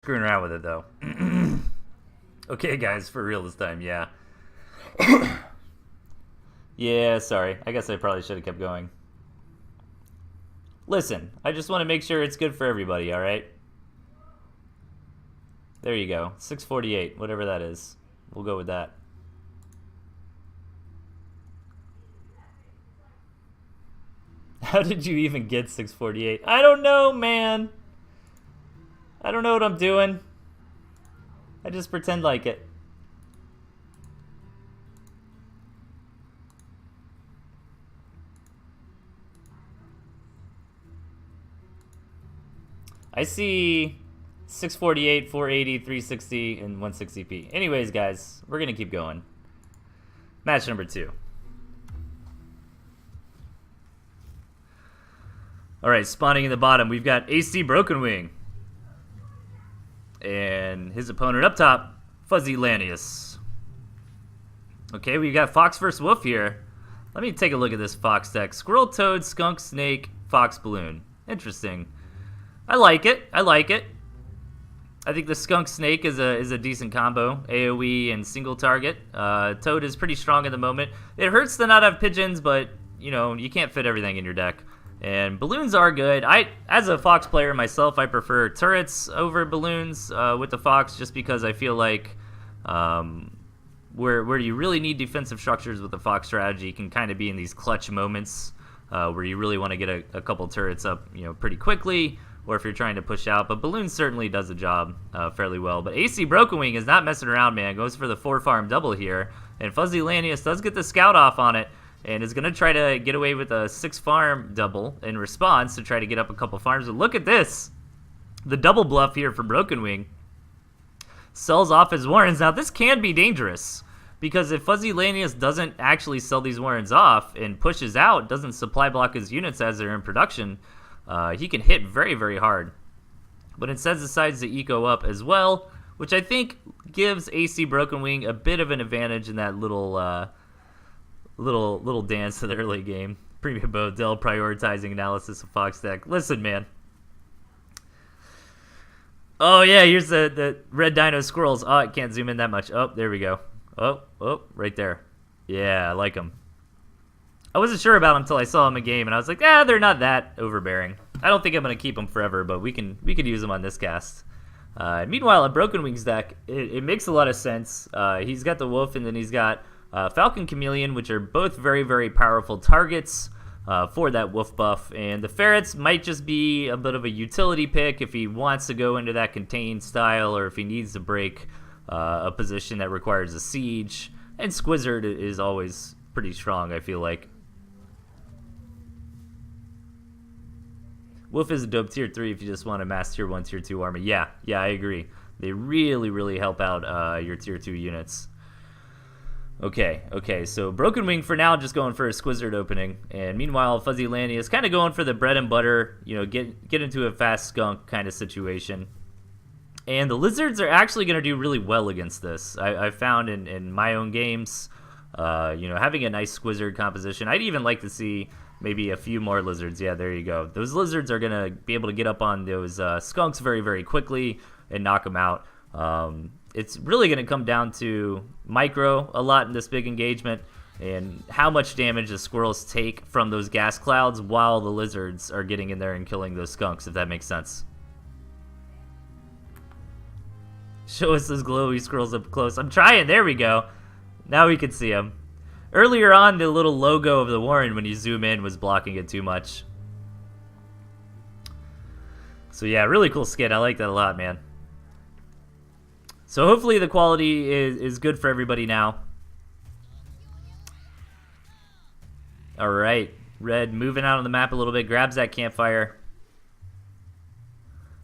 Screwing around with it though. Okay, guys, for real this time, yeah. Yeah, sorry. I guess I probably should have kept going. Listen, I just want to make sure it's good for everybody, alright? There you go. 648, whatever that is. We'll go with that. How did you even get 648? I don't know, man. I don't know what I'm doing. I just pretend like it. I see 648, 480, 360, and 160p. Anyways, guys, we're going to keep going. Match number 2. Alright, spawning in the bottom, we've got AC Broken Wing. And his opponent up top, Fuzzy Lanius. Okay, we got Fox vs. Wolf here. Let me take a look at this Fox deck. Squirrel, Toad, Skunk, Snake, Fox, Balloon. Interesting. I like it. I like it. I think the Skunk Snake is a decent combo. AoE and single target. Toad is pretty strong at the moment. It hurts to not have pigeons, but you know, you can't fit everything in your deck. And balloons are good. As a Fox player myself, I prefer turrets over balloons with the Fox, just because I feel like where you really need defensive structures with the Fox strategy can kind of be in these clutch moments where you really want to get a couple turrets up, you know, pretty quickly, or if you're trying to push out. But balloon certainly does the job fairly well. But AC Broken Wing is not messing around, man. Goes for the 4-farm double here, and Fuzzy Lanius does get the scout off on it, and is going to try to get away with a 6-farm double in response to try to get up a couple farms. But look at this. The double bluff here for Broken Wing. Sells off his Warrens. Now, this can be dangerous, because if Fuzzy Lanius doesn't actually sell these Warrens off and pushes out, doesn't supply block his units as they're in production, he can hit very, very hard. But instead decides to eco up as well, which I think gives AC Broken Wing a bit of an advantage in that little dance to the early game. Premium Bow, Dell prioritizing analysis of Fox deck. Listen, man. Oh, yeah, here's the red dino squirrels. Oh, I can't zoom in that much. Oh, there we go. Oh, right there. Yeah, I like them. I wasn't sure about them until I saw them in game, and I was like, they're not that overbearing. I don't think I'm going to keep them forever, but we could use them on this cast. Meanwhile, a Broken Wings deck, it makes a lot of sense. He's got the Wolf, and then he's got Falcon Chameleon, which are both very, very powerful targets for that Wolf buff. And the Ferrets might just be a bit of a utility pick if he wants to go into that contained style, or if he needs to break a position that requires a siege. And Squizzard is always pretty strong, I feel like. Wolf is a dope tier 3 if you just want to mass tier 1, tier 2 army. Yeah, I agree. They really, really help out your tier 2 units. Okay, so Broken Wing for now just going for a Squizzard opening. And meanwhile, Fuzzy Lanius kind of going for the bread and butter, you know, get into a fast skunk kind of situation. And the Lizards are actually going to do really well against this. I found in my own games, you know, having a nice Squizzard composition. I'd even like to see maybe a few more Lizards. Yeah, there you go. Those Lizards are going to be able to get up on those skunks very, very quickly and knock them out. It's really going to come down to micro a lot in this big engagement, and how much damage the squirrels take from those gas clouds while the Lizards are getting in there and killing those skunks, if that makes sense. Show us those glowy squirrels up close. I'm trying. There we go. Now we can see them. Earlier on, the little logo of the Warren, when you zoom in, was blocking it too much. So yeah, really cool skit. I like that a lot, man. So hopefully the quality is good for everybody now. Alright, Red moving out on the map a little bit, grabs that campfire.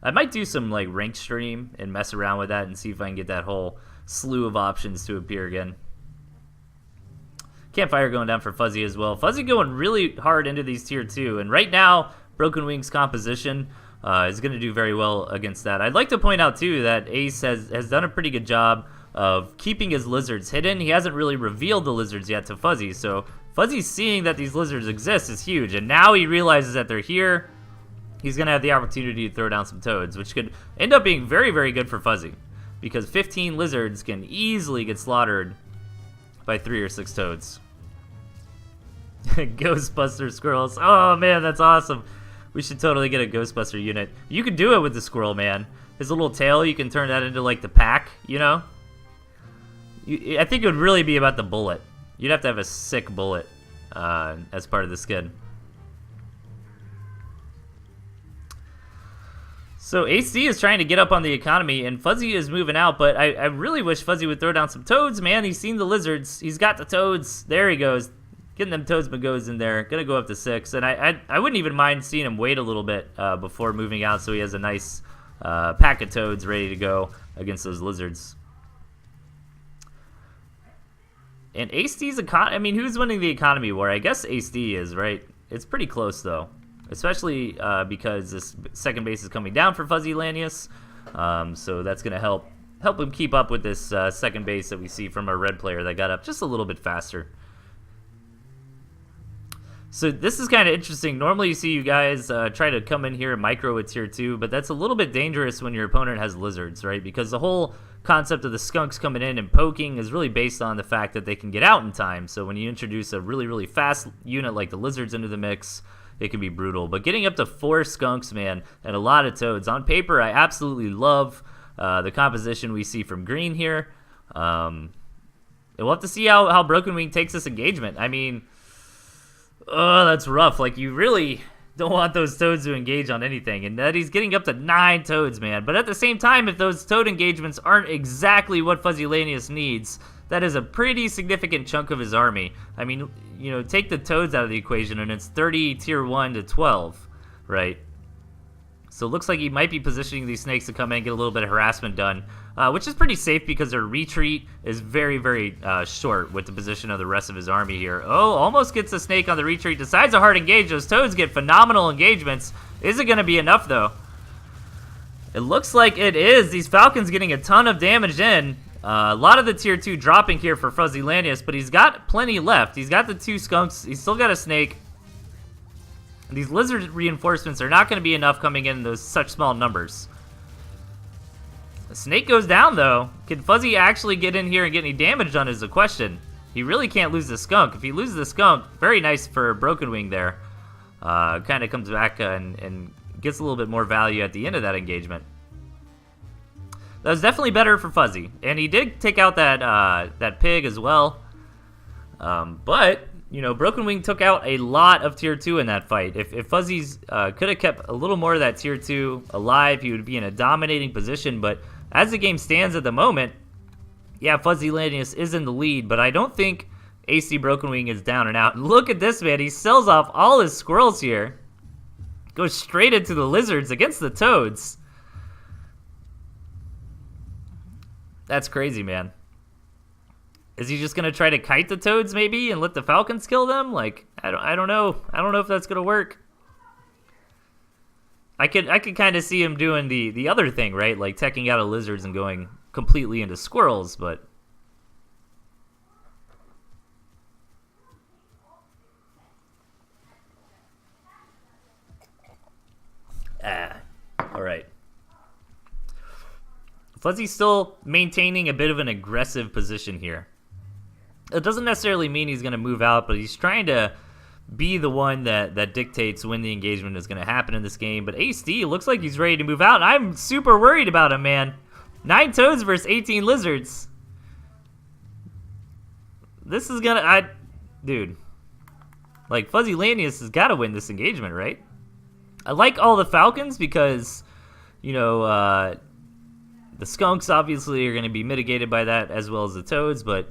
I might do some like ranked stream and mess around with that and see if I can get that whole slew of options to appear again. Campfire going down for Fuzzy as well. Fuzzy going really hard into these tier 2, and right now Broken Wing's composition is going to do very well against that. I'd like to point out too that Ace has done a pretty good job of keeping his Lizards hidden. He hasn't really revealed the Lizards yet to Fuzzy, so Fuzzy seeing that these Lizards exist is huge, and now he realizes that they're here. he's going to have the opportunity to throw down some toads, which could end up being very, very good for Fuzzy, because 15 lizards can easily get slaughtered by 3 or 6 toads. Ghostbuster squirrels. Oh, man, that's awesome. We should totally get a Ghostbuster unit. You can do it with the squirrel, man. His little tail, you can turn that into, like, the pack, you know? I think it would really be about the bullet. You'd have to have a sick bullet as part of the skin. So AC is trying to get up on the economy, and Fuzzy is moving out, but I really wish Fuzzy would throw down some toads, man. He's seen the lizards. He's got the toads. There he goes. Getting them toads goes in there. Gonna go up to 6, and I wouldn't even mind seeing him wait a little bit before moving out, so he has a nice pack of toads ready to go against those lizards. And AC's I mean, who's winning the economy war? I guess AC is, right? It's pretty close, though. Especially because this second base is coming down for Fuzzy Lanius. So that's going to help him keep up with this second base that we see from our red player that got up just a little bit faster. So this is kind of interesting. Normally you see you guys try to come in here and micro a tier 2, but that's a little bit dangerous when your opponent has lizards, right? Because the whole concept of the skunks coming in and poking is really based on the fact that they can get out in time. So when you introduce a really, really fast unit like the lizards into the mix, it can be brutal. But getting up to 4 skunks, man, and a lot of toads. On paper, I absolutely love the composition we see from green here. We'll have to see how Broken Wing takes this engagement. I mean, oh, that's rough. Like, you really don't want those toads to engage on anything. And that he's getting up to 9 toads, man. But at the same time, if those toad engagements aren't exactly what Fuzzy Lanius needs, that is a pretty significant chunk of his army. I mean, you know, take the toads out of the equation, and it's 30 tier 1 to 12, right? So it looks like he might be positioning these snakes to come in and get a little bit of harassment done, which is pretty safe because their retreat is very, very short with the position of the rest of his army here. Oh, almost gets a snake on the retreat. Decides to hard engage. Those toads get phenomenal engagements. Is it going to be enough, though? It looks like it is. These falcons getting a ton of damage in. A lot of the tier 2 dropping here for Fuzzy Lanius, but he's got plenty left. He's got the 2 skunks. He's still got a snake. These lizard reinforcements are not going to be enough coming in those such small numbers. The snake goes down, though. Can Fuzzy actually get in here and get any damage done is the question. He really can't lose the skunk. If he loses the skunk, very nice for Broken Wing there. Kind of comes back and gets a little bit more value at the end of that engagement. That was definitely better for Fuzzy, and he did take out that pig as well. But you know, Broken Wing took out a lot of tier 2 in that fight. If Fuzzy's could have kept a little more of that tier 2 alive, he would be in a dominating position. But as the game stands at the moment, yeah, Fuzzy Lanius is in the lead, but I don't think AC Broken Wing is down and out. And look at this, man. He sells off all his squirrels here. Goes straight into the lizards against the toads. That's crazy, man. Is he just gonna try to kite the toads maybe and let the falcons kill them? Like, I don't know. I don't know if that's gonna work. I could kind of see him doing the other thing, right? Like teching out of lizards and going completely into squirrels, but all right. Fuzzy's still maintaining a bit of an aggressive position here. It doesn't necessarily mean he's going to move out, but he's trying to be the one that dictates when the engagement is going to happen in this game. But AC looks like he's ready to move out, and I'm super worried about him, man. 9 toads versus 18 lizards. This is going to... Dude. Like, Fuzzy Lanius has got to win this engagement, right? I like all the falcons because, you know... the skunks obviously are going to be mitigated by that as well as the toads, but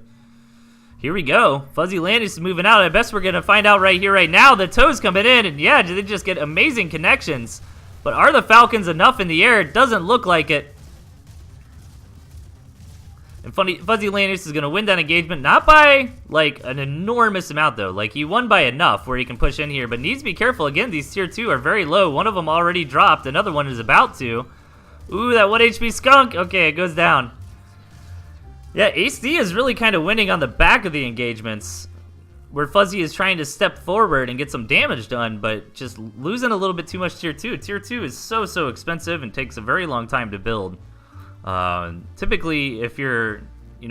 here we go. Fuzzy Lanius is moving out. I guess we're going to find out right here, right now. The toads coming in, and yeah, they just get amazing connections. But are the falcons enough in the air? It doesn't look like it. And Fuzzy Lanius is going to win that engagement, not by, like, an enormous amount, though. Like, he won by enough where he can push in here, but needs to be careful. Again, these tier 2 are very low. One of them already dropped. Another one is about to. Ooh, that 1 HP skunk. Okay, it goes down. Yeah, AC is really kind of winning on the back of the engagements. where Fuzzy is trying to step forward and get some damage done, but just losing a little bit too much tier 2. Tier 2 is so expensive and takes a very long time to build. Typically, if you're,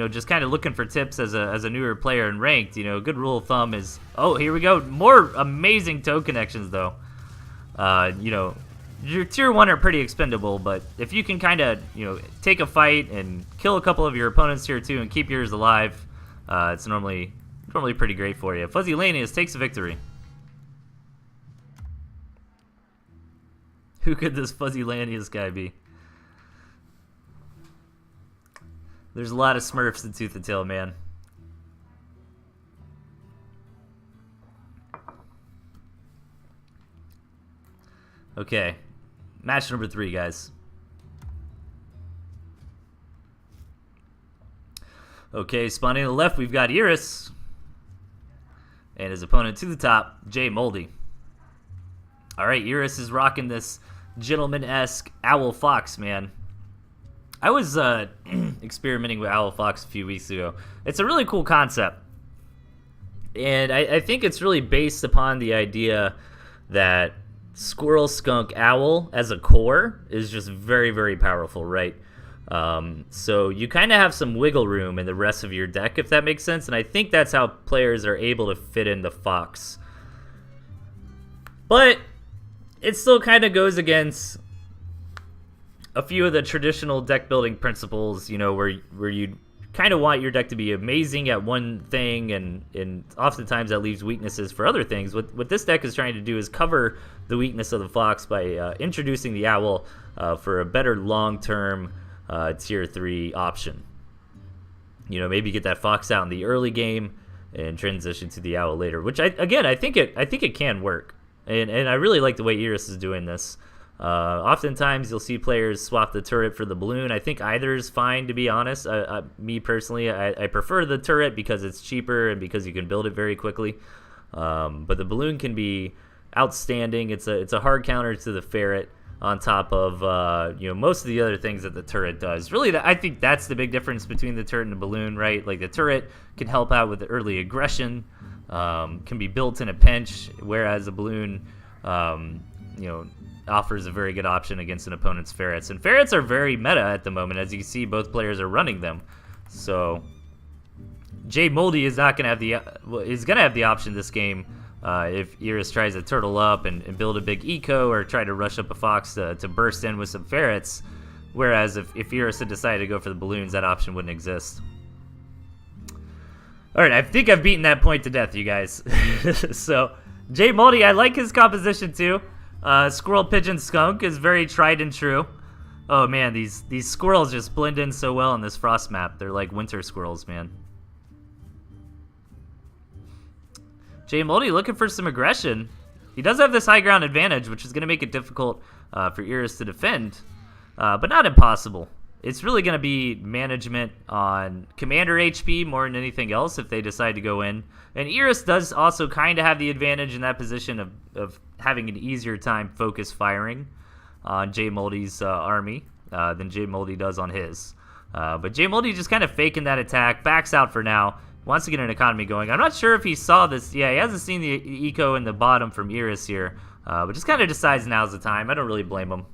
just kind of looking for tips as a newer player in ranked, a good rule of thumb is, oh, here we go, more amazing toe connections though. Your tier 1 are pretty expendable, but if you can kind of, take a fight and kill a couple of your opponents tier 2 and keep yours alive, it's normally pretty great for you. Fuzzylanius takes a victory. Who could this Fuzzylanius guy be? There's a lot of Smurfs in Tooth and Tail, man. Okay. Match number 3, guys. Okay, spawning to the left, we've got Iris. And his opponent to the top, Jay Moldy. Alright, Iris is rocking this gentleman-esque Owl Fox, man. I was experimenting with Owl Fox a few weeks ago. It's a really cool concept. And I think it's really based upon the idea that Squirrel, Skunk, Owl as a core is just very powerful, right? So you kind of have some wiggle room in the rest of your deck, if that makes sense. And I think that's how players are able to fit in the Fox. But it still kind of goes against a few of the traditional deck building principles, where you kind of want your deck to be amazing at one thing, and oftentimes that leaves weaknesses for other things. What this deck is trying to do is cover the weakness of the Fox by introducing the Owl for a better long-term tier 3 option. Maybe get that Fox out in the early game and transition to the Owl later, which I think it can work, and I really like the way Iris is doing this. Oftentimes you'll see players swap the turret for the balloon. I think either is fine, to be honest. Me personally, I prefer the turret because it's cheaper and because you can build it very quickly. But the balloon can be outstanding. It's a hard counter to the ferret on top of most of the other things that the turret does. Really, I think that's the big difference between the turret and the balloon, right? Like the turret can help out with the early aggression, can be built in a pinch, whereas the balloon, offers a very good option against an opponent's ferrets. And ferrets are very meta at the moment. As you can see, both players are running them. So Jay Moldy is not going to have the option this game if Iris tries to turtle up and build a big eco, or try to rush up a Fox to burst in with some ferrets. Whereas if Iris had decided to go for the balloons, that option wouldn't exist. Alright, I think I've beaten that point to death, you guys. So Jay Moldy, I like his composition too. Squirrel, Pigeon, Skunk is very tried and true. Oh man, these squirrels just blend in so well on this frost map. They're like winter squirrels, man. Jay Moldy looking for some aggression. He does have this high ground advantage, which is going to make it difficult for Iris to defend, but not impossible. It's really going to be management on commander HP more than anything else if they decide to go in. And Iris does also kind of have the advantage in that position of having an easier time focus firing on Jay Moldy's army than Jay Moldy does on his. But Jay Moldy just kind of faking that attack, backs out for now, wants to get an economy going. I'm not sure if he saw this. Yeah, he hasn't seen the eco in the bottom from Iris here, but just kind of decides now's the time. I don't really blame him.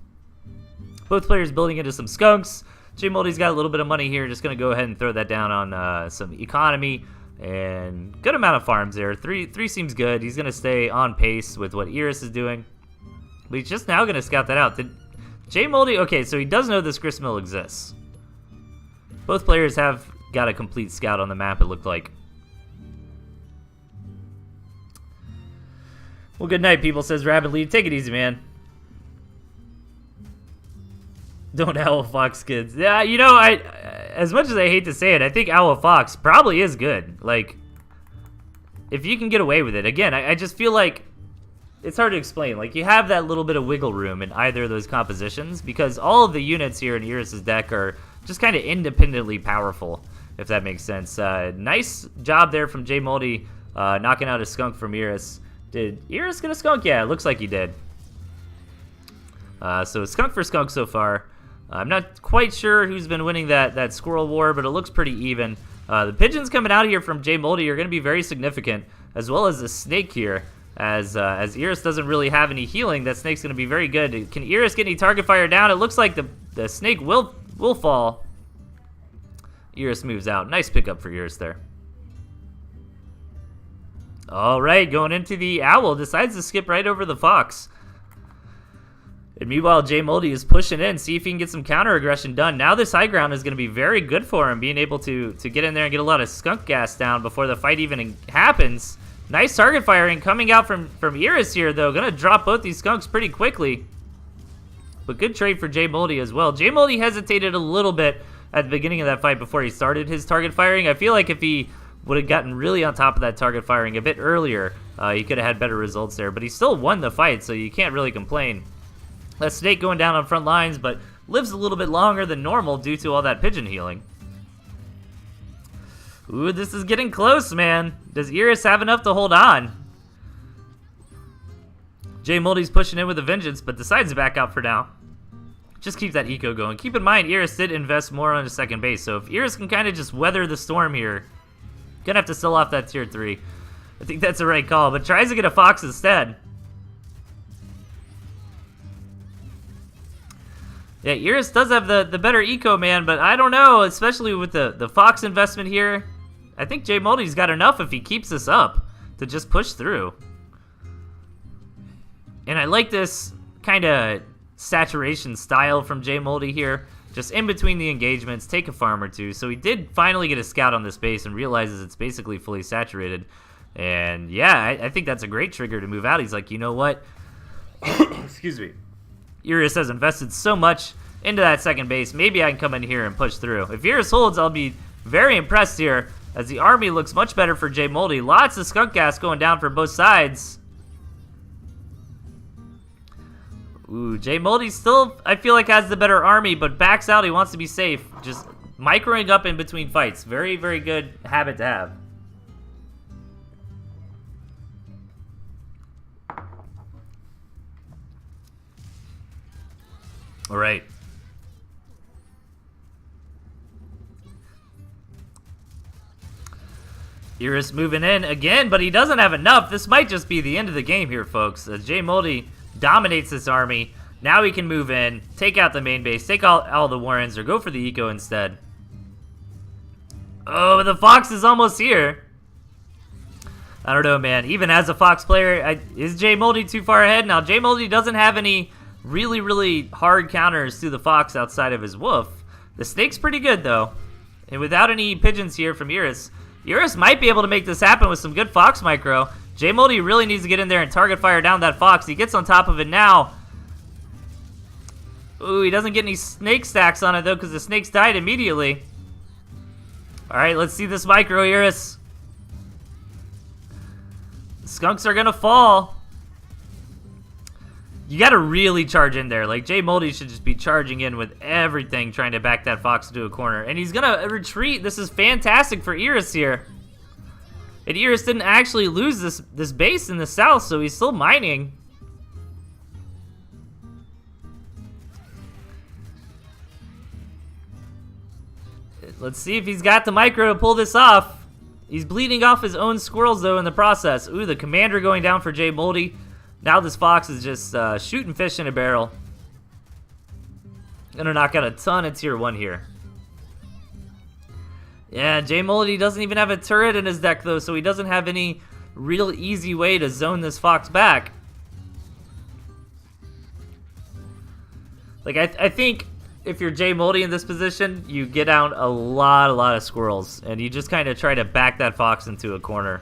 Both players building into some skunks. Jay Moldy's got a little bit of money here, just going to go ahead and throw that down on some economy. And good amount of farms there. Three seems good. He's going to stay on pace with what Iris is doing. But he's just now going to scout that out. Did Jay Moldy... Okay, so he does know this gristmill exists. Both players have got a complete scout on the map, it looked like. Well, good night, people, says Rabbit Lead. Take it easy, man. Don't Owl Fox kids. Yeah, as much as I hate to say it, I think Owl Fox probably is good. Like, if you can get away with it. Again, I just feel like it's hard to explain. Like, you have that little bit of wiggle room in either of those compositions because all of the units here in Iris's deck are just kind of independently powerful, if that makes sense. Nice job there from Jay Moldy knocking out a skunk from Iris. Did Iris get a skunk? Yeah, it looks like he did. So skunk for skunk so far. I'm not quite sure who's been winning that squirrel war, but it looks pretty even. The pigeons coming out here from Jay Moldy are going to be very significant. as well as the snake here. As Iris doesn't really have any healing, that snake's going to be very good. Can Iris get any target fire down? It looks like the snake will fall. Iris moves out. Nice pickup for Iris there. All right, going into the owl. Decides to skip right over the fox. And meanwhile, J Moldy is pushing in, see if he can get some counter aggression done. Now this high ground is going to be very good for him, being able to get in there and get a lot of skunk gas down before the fight even happens. Nice target firing coming out from Iris here, though. Going to drop both these skunks pretty quickly. But good trade for J Moldy as well. J Moldy hesitated a little bit at the beginning of that fight before he started his target firing. I feel like if he would have gotten really on top of that target firing a bit earlier, he could have had better results there. But he still won the fight, so you can't really complain. That snake going down on front lines, but lives a little bit longer than normal due to all that pigeon healing. Ooh, this is getting close, man. Does Iris have enough to hold on? J Moldy's pushing in with a vengeance, but decides to back out for now. Just keep that eco going. Keep in mind, Iris did invest more on his second base, so if Iris can kind of just weather the storm here, gonna have to sell off that tier 3. I think that's the right call, but tries to get a fox instead. Yeah, Iris does have the better eco, man, but I don't know, especially with the fox investment here. I think J Moldy's got enough if he keeps this up to just push through. And I like this kind of saturation style from J Moldy here. Just in between the engagements, take a farm or two. So he did finally get a scout on this base and realizes it's basically fully saturated. And yeah, I think that's a great trigger to move out. He's like, you know what? Excuse me. Iris has invested so much into that second base. Maybe I can come in here and push through. If Iris holds, I'll be very impressed here, as the army looks much better for J Moldy. Lots of skunk gas going down for both sides. Ooh, J Moldy still, I feel like, has the better army, but backs out. He wants to be safe. Just microing up in between fights. Very, very good habit to have. All right. Iris moving in again, but he doesn't have enough. This might just be the end of the game here, folks. As J Moldy dominates this army. Now he can move in, take out the main base, take all the Warrens, or go for the eco instead. Oh, the fox is almost here. I don't know, man. Even as a fox player, is J Moldy too far ahead? Now, J Moldy doesn't have any really, really hard counters to the fox outside of his wolf. The snake's pretty good, though. And without any pigeons here from Iris, Iris might be able to make this happen with some good fox micro. J Moldy really needs to get in there and target fire down that fox. He gets on top of it now. Ooh, he doesn't get any snake stacks on it, though, because the snakes died immediately. All right, let's see this micro, Iris. The skunks are going to fall. You got to really charge in there. Like, J Moldy should just be charging in with everything, trying to back that fox into a corner. And he's going to retreat. This is fantastic for Iris here. And Iris didn't actually lose this base in the south, so he's still mining. Let's see if he's got the micro to pull this off. He's bleeding off his own squirrels, though, in the process. Ooh, the commander going down for J Moldy. Now this fox is just shooting fish in a barrel. Gonna knock out a ton of tier 1 here. Yeah, J Moldy doesn't even have a turret in his deck, though, so he doesn't have any real easy way to zone this fox back. Like, I think if you're J Moldy in this position, you get out a lot of squirrels, and you just kind of try to back that fox into a corner.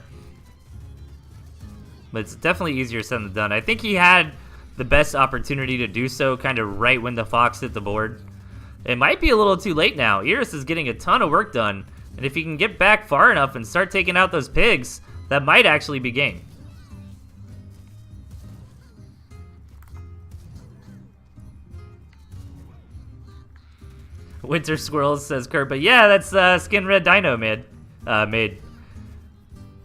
But it's definitely easier said than done. I think he had the best opportunity to do so kind of right when the fox hit the board. It might be a little too late now. Iris is getting a ton of work done, and if he can get back far enough and start taking out those pigs, that might actually be game. Winter Squirrels, says Kurt, but yeah, that's Skin Red Dino made.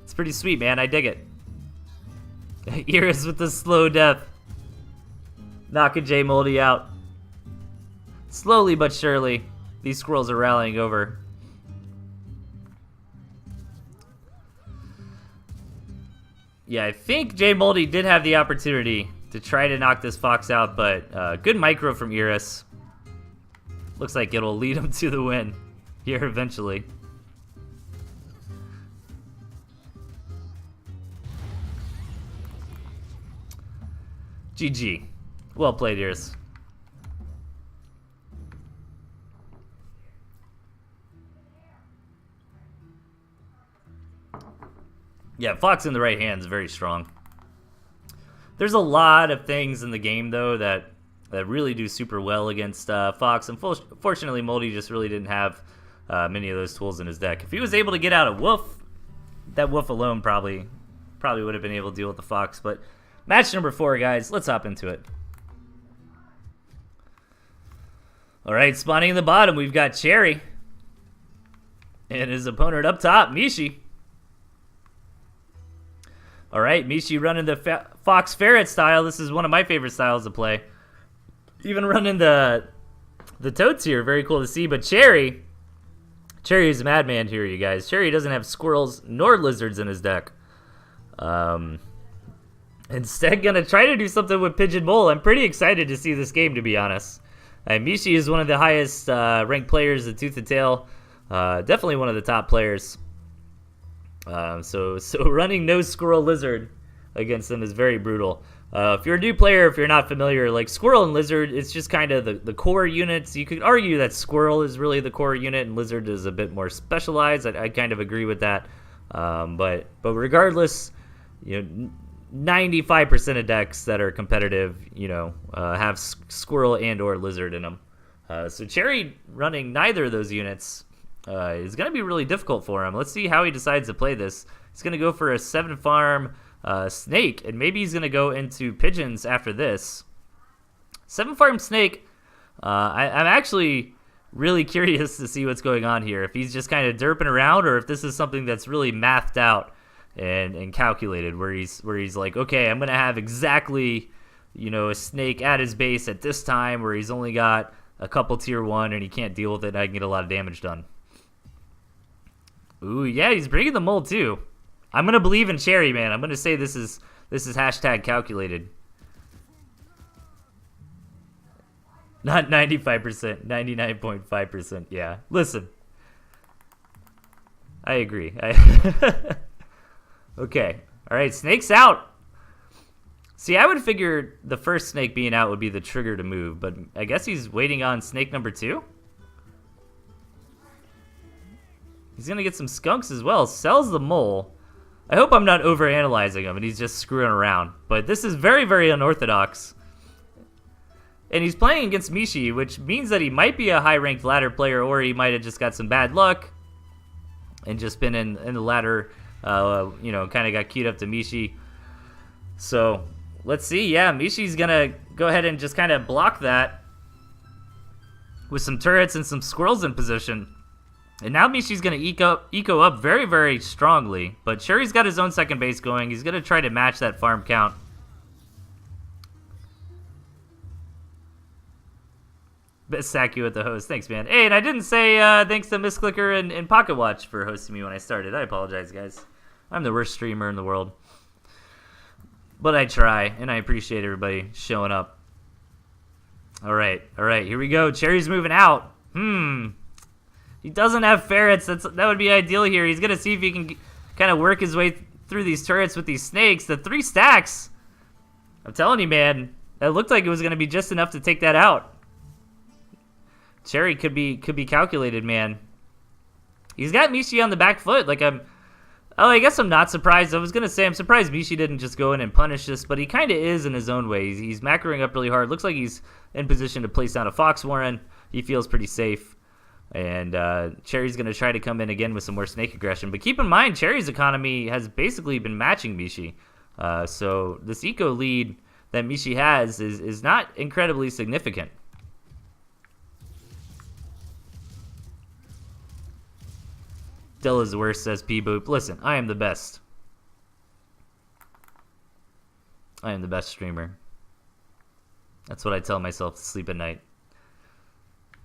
It's pretty sweet, man. I dig it. Iris with the slow death. Knocking J Moldy out. Slowly but surely, these squirrels are rallying over. Yeah, I think J Moldy did have the opportunity to try to knock this Fox out, but good micro from Iris. Looks like it'll lead him to the win here eventually. GG. Well played, Iris. Yeah, Fox in the right hand is very strong. There's a lot of things in the game, though, that really do super well against Fox. Unfortunately, Moldy just really didn't have many of those tools in his deck. If he was able to get out a Wolf, that Wolf alone probably would have been able to deal with the Fox. But match number 4, guys. Let's hop into it. All right, spawning in the bottom, we've got Cherry. And his opponent up top, Mishi. All right, Mishi running the Fox Ferret style. This is one of my favorite styles to play. Even running the Toads here, very cool to see. But Cherry is a madman here, you guys. Cherry doesn't have squirrels nor lizards in his deck. Instead, gonna try to do something with Pigeon Mole. I'm pretty excited to see this game, to be honest. Mishi is one of the highest ranked players at Tooth and Tail. Definitely one of the top players. So running no squirrel lizard against them is very brutal. If you're a new player, if you're not familiar, like squirrel and lizard, it's just kind of the core units. You could argue that squirrel is really the core unit and lizard is a bit more specialized. I kind of agree with that. But regardless, 95% of decks that are competitive, have squirrel and or lizard in them. So Cherry running neither of those units is going to be really difficult for him. Let's see how he decides to play this. He's going to go for a 7-farm snake, and maybe he's going to go into pigeons after this. 7-farm snake, I'm actually really curious to see what's going on here. If he's just kind of derping around, or if this is something that's really mathed out and calculated, where he's like, okay, I'm going to have exactly, a snake at his base at this time, where he's only got a couple tier 1 and he can't deal with it, and I can get a lot of damage done. Ooh, yeah, he's bringing the mole too. I'm gonna believe in Cherry, man. I'm gonna say this is hashtag calculated. Not 95%, 99.5%. Yeah, listen, I agree. Okay, all right, snake's out. See, I would figure the first snake being out would be the trigger to move, but I guess he's waiting on snake number 2. He's going to get some skunks as well. Sells the mole. I hope I'm not overanalyzing him and he's just screwing around. But this is very, very unorthodox. And he's playing against Mishi, which means that he might be a high-ranked ladder player, or he might have just got some bad luck and just been in the ladder, kind of got queued up to Mishi. So let's see. Yeah, Mishi's going to go ahead and just kind of block that with some turrets and some squirrels in position. And now Mishi's going to eco up very, very strongly. But Cherry's got his own second base going. He's going to try to match that farm count. Best sack you at the host. Thanks, man. Hey, and I didn't say thanks to Miss Clicker and Pocketwatch for hosting me when I started. I apologize, guys. I'm the worst streamer in the world. But I try, and I appreciate everybody showing up. All right, here we go. Cherry's moving out. He doesn't have ferrets. That would be ideal here. He's going to see if he can kind of work his way through these turrets with these snakes. The 3 stacks. I'm telling you, man. It looked like it was going to be just enough to take that out. Cherry could be calculated, man. He's got Mishi on the back foot. I guess I'm not surprised. I was going to say I'm surprised Mishi didn't just go in and punish this, but he kind of is in his own way. He's macroing up really hard. Looks like he's in position to place down a Fox Warren. He feels pretty safe. And Cherry's going to try to come in again with some more snake aggression. But keep in mind, Cherry's economy has basically been matching Mishi. So this eco lead that Mishi has is not incredibly significant. Dilla's the worst, says P-Boop. Listen, I am the best. I am the best streamer. That's what I tell myself to sleep at night.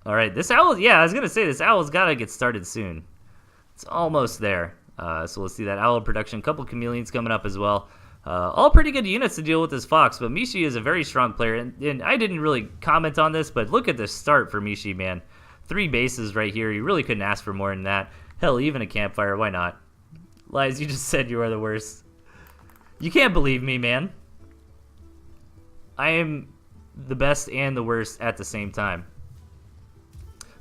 All right, this owl, yeah, I was going to say this owl's got to get started soon. It's almost there. So we'll see that owl production. Couple chameleons coming up as well. All pretty good units to deal with this Fox, but Mishi is a very strong player, and I didn't really comment on this, but look at the start for Mishi, man. 3 bases right here. You really couldn't ask for more than that. Hell, even a campfire. Why not? Lies, you just said you are the worst. You can't believe me, man. I am the best and the worst at the same time.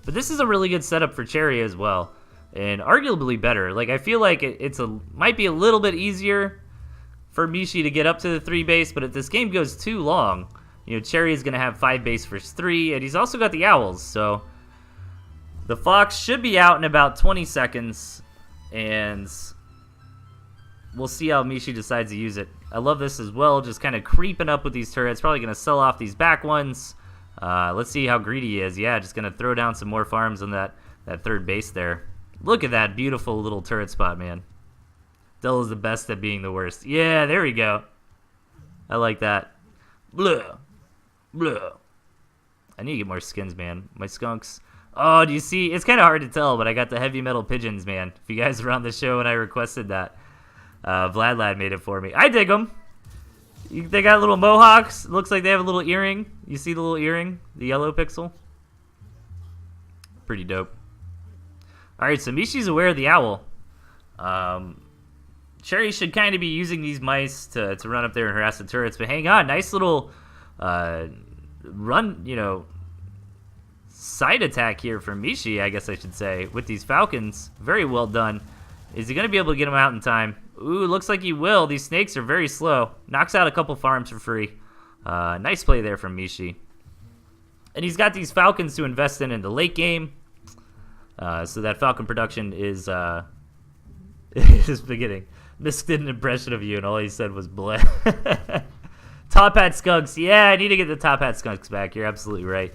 But this is a really good setup for Cherry as well, and arguably better. Like, I feel like might be a little bit easier for Mishi to get up to the 3 base, but if this game goes too long, you know, Cherry is going to have 5 base for 3, and he's also got the Owls, so the Fox should be out in about 20 seconds, and we'll see how Mishi decides to use it. I love this as well, just kind of creeping up with these turrets, probably going to sell off these back ones. Let's see how greedy he is. Yeah, just going to throw down some more farms on that 3rd base there. Look at that beautiful little turret spot, man. Del is the best at being the worst. Yeah, there we go. I like that. Blah. Blah. I need to get more skins, man. My skunks. Oh, do you see? It's kind of hard to tell, but I got the heavy metal pigeons, man. If you guys were on the show and I requested that, Vlad Lad made it for me. I dig them. They got little mohawks. Looks like they have a little earring. You see the little earring? The yellow pixel? Pretty dope. Alright, so Mishi's aware of the owl. Cherry should kind of be using these mice to run up there and harass the turrets, but hang on. Nice little run, you know, side attack here from Mishi, I guess I should say, with these Falcons. Very well done. Is he going to be able to get them out in time? Ooh, looks like he will. These snakes are very slow. Knocks out a couple farms for free. Nice play there from Mishi. And he's got these Falcons to invest in the late game. So that Falcon production is is beginning. Misk did an impression of you, and all he said was bleh. Top Hat Skunks. Yeah, I need to get the Top Hat Skunks back. You're absolutely right.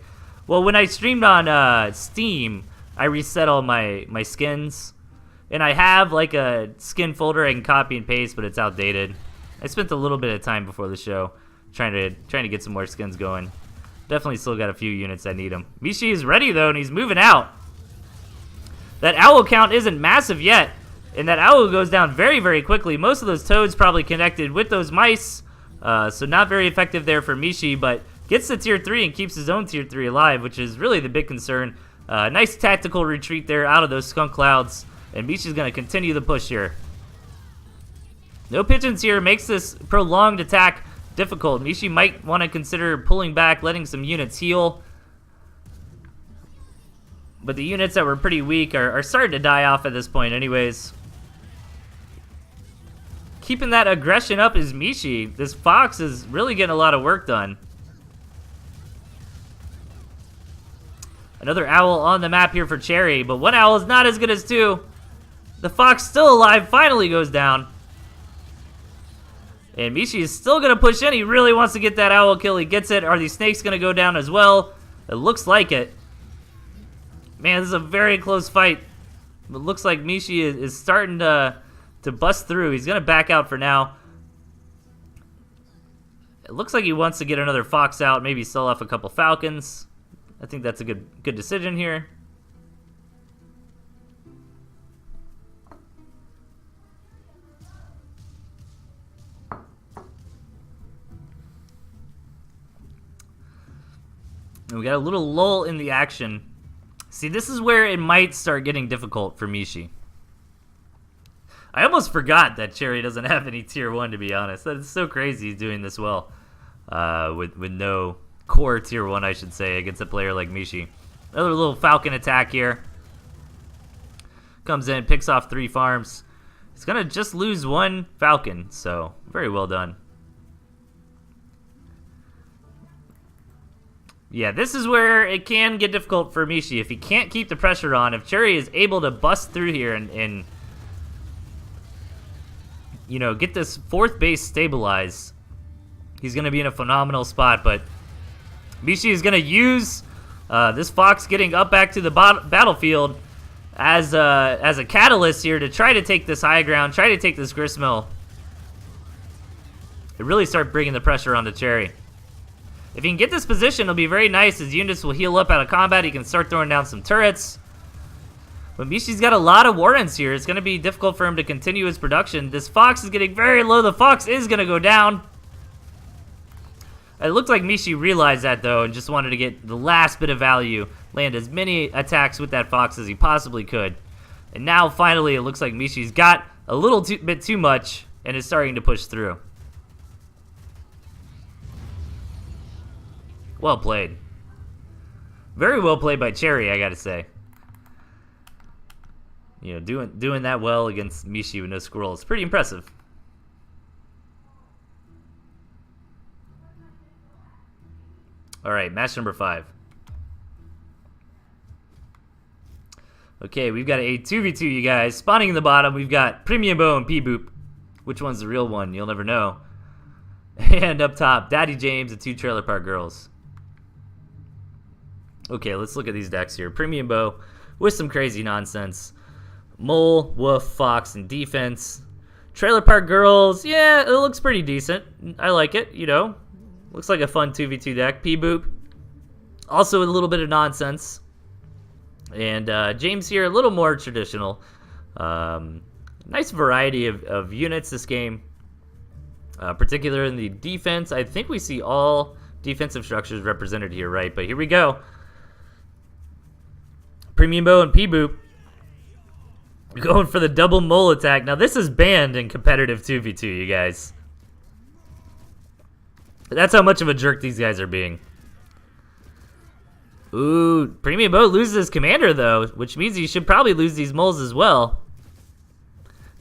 Well, when I streamed on Steam, I reset all my skins. And I have like a skin folder I can copy and paste, but it's outdated. I spent a little bit of time before the show trying to get some more skins going. Definitely still got a few units that need them. Mishi is ready though, and he's moving out. That owl count isn't massive yet, and that owl goes down very, very quickly. Most of those toads probably connected with those mice, so not very effective there for Mishi, but gets to tier 3 and keeps his own tier 3 alive, which is really the big concern. Nice tactical retreat there out of those skunk clouds. And Mishi's going to continue the push here. No pigeons here makes this prolonged attack difficult. Mishi might want to consider pulling back, letting some units heal. But the units that were pretty weak are starting to die off at this point anyways. Keeping that aggression up is Mishi. This Fox is really getting a lot of work done. Another owl on the map here for Cherry, but one owl is not as good as 2. The Fox still alive, finally goes down. And Mishi is still going to push in. He really wants to get that owl kill. He gets it. Are these snakes going to go down as well? It looks like it. Man, this is a very close fight. It looks like Mishi is starting to bust through. He's going to back out for now. It looks like he wants to get another Fox out, maybe sell off a couple Falcons. I think that's a good decision here. And we got a little lull in the action. See, this is where it might start getting difficult for Mishi. I almost forgot that Cherry doesn't have any tier 1, to be honest. That's so crazy he's doing this well. With no core tier 1, I should say, against a player like Mishi. Another little Falcon attack here. Comes in, picks off 3 farms. He's going to just lose 1 Falcon, so very well done. Yeah, this is where it can get difficult for Mishi. If he can't keep the pressure on, if Cherry is able to bust through here and you know, get this 4th base stabilized, he's going to be in a phenomenal spot. But Mishi is going to use this Fox getting up back to the battlefield as a catalyst here to try to take this high ground, try to take this gristmill. It really start bringing the pressure onto Cherry. If he can get this position, it'll be very nice. His units will heal up out of combat. He can start throwing down some turrets. But Mishi's got a lot of warrants here. It's going to be difficult for him to continue his production. This Fox is getting very low. The Fox is going to go down. It looked like Mishi realized that, though, and just wanted to get the last bit of value, land as many attacks with that Fox as he possibly could. And now, finally, it looks like Mishi's got a little bit too much and is starting to push through. Well played. Very well played by Cherry, I gotta say. You know, doing that well against Mishi with no squirrel is pretty impressive. Alright, match number 5. Okay, we've got a 2v2, you guys. Spawning in the bottom, we've got Premium Bow and P-Boop. Which one's the real one? You'll never know. And up top, Daddy James and 2 Trailer Park Girls. Okay, let's look at these decks here. Premium Bow with some crazy nonsense. Mole, Wolf, Fox, and defense. Trailer Park Girls, yeah, it looks pretty decent. I like it, you know. Looks like a fun 2v2 deck. P-Boop, also with a little bit of nonsense. And James here, a little more traditional. Nice variety of units this game. Particularly in the defense. I think we see all defensive structures represented here, right? But here we go. Premium Bow and P-Boop going for the double mole attack. Now, this is banned in competitive 2v2, you guys. That's how much of a jerk these guys are being. Ooh, Premium Bow loses his commander, though, which means he should probably lose these moles as well.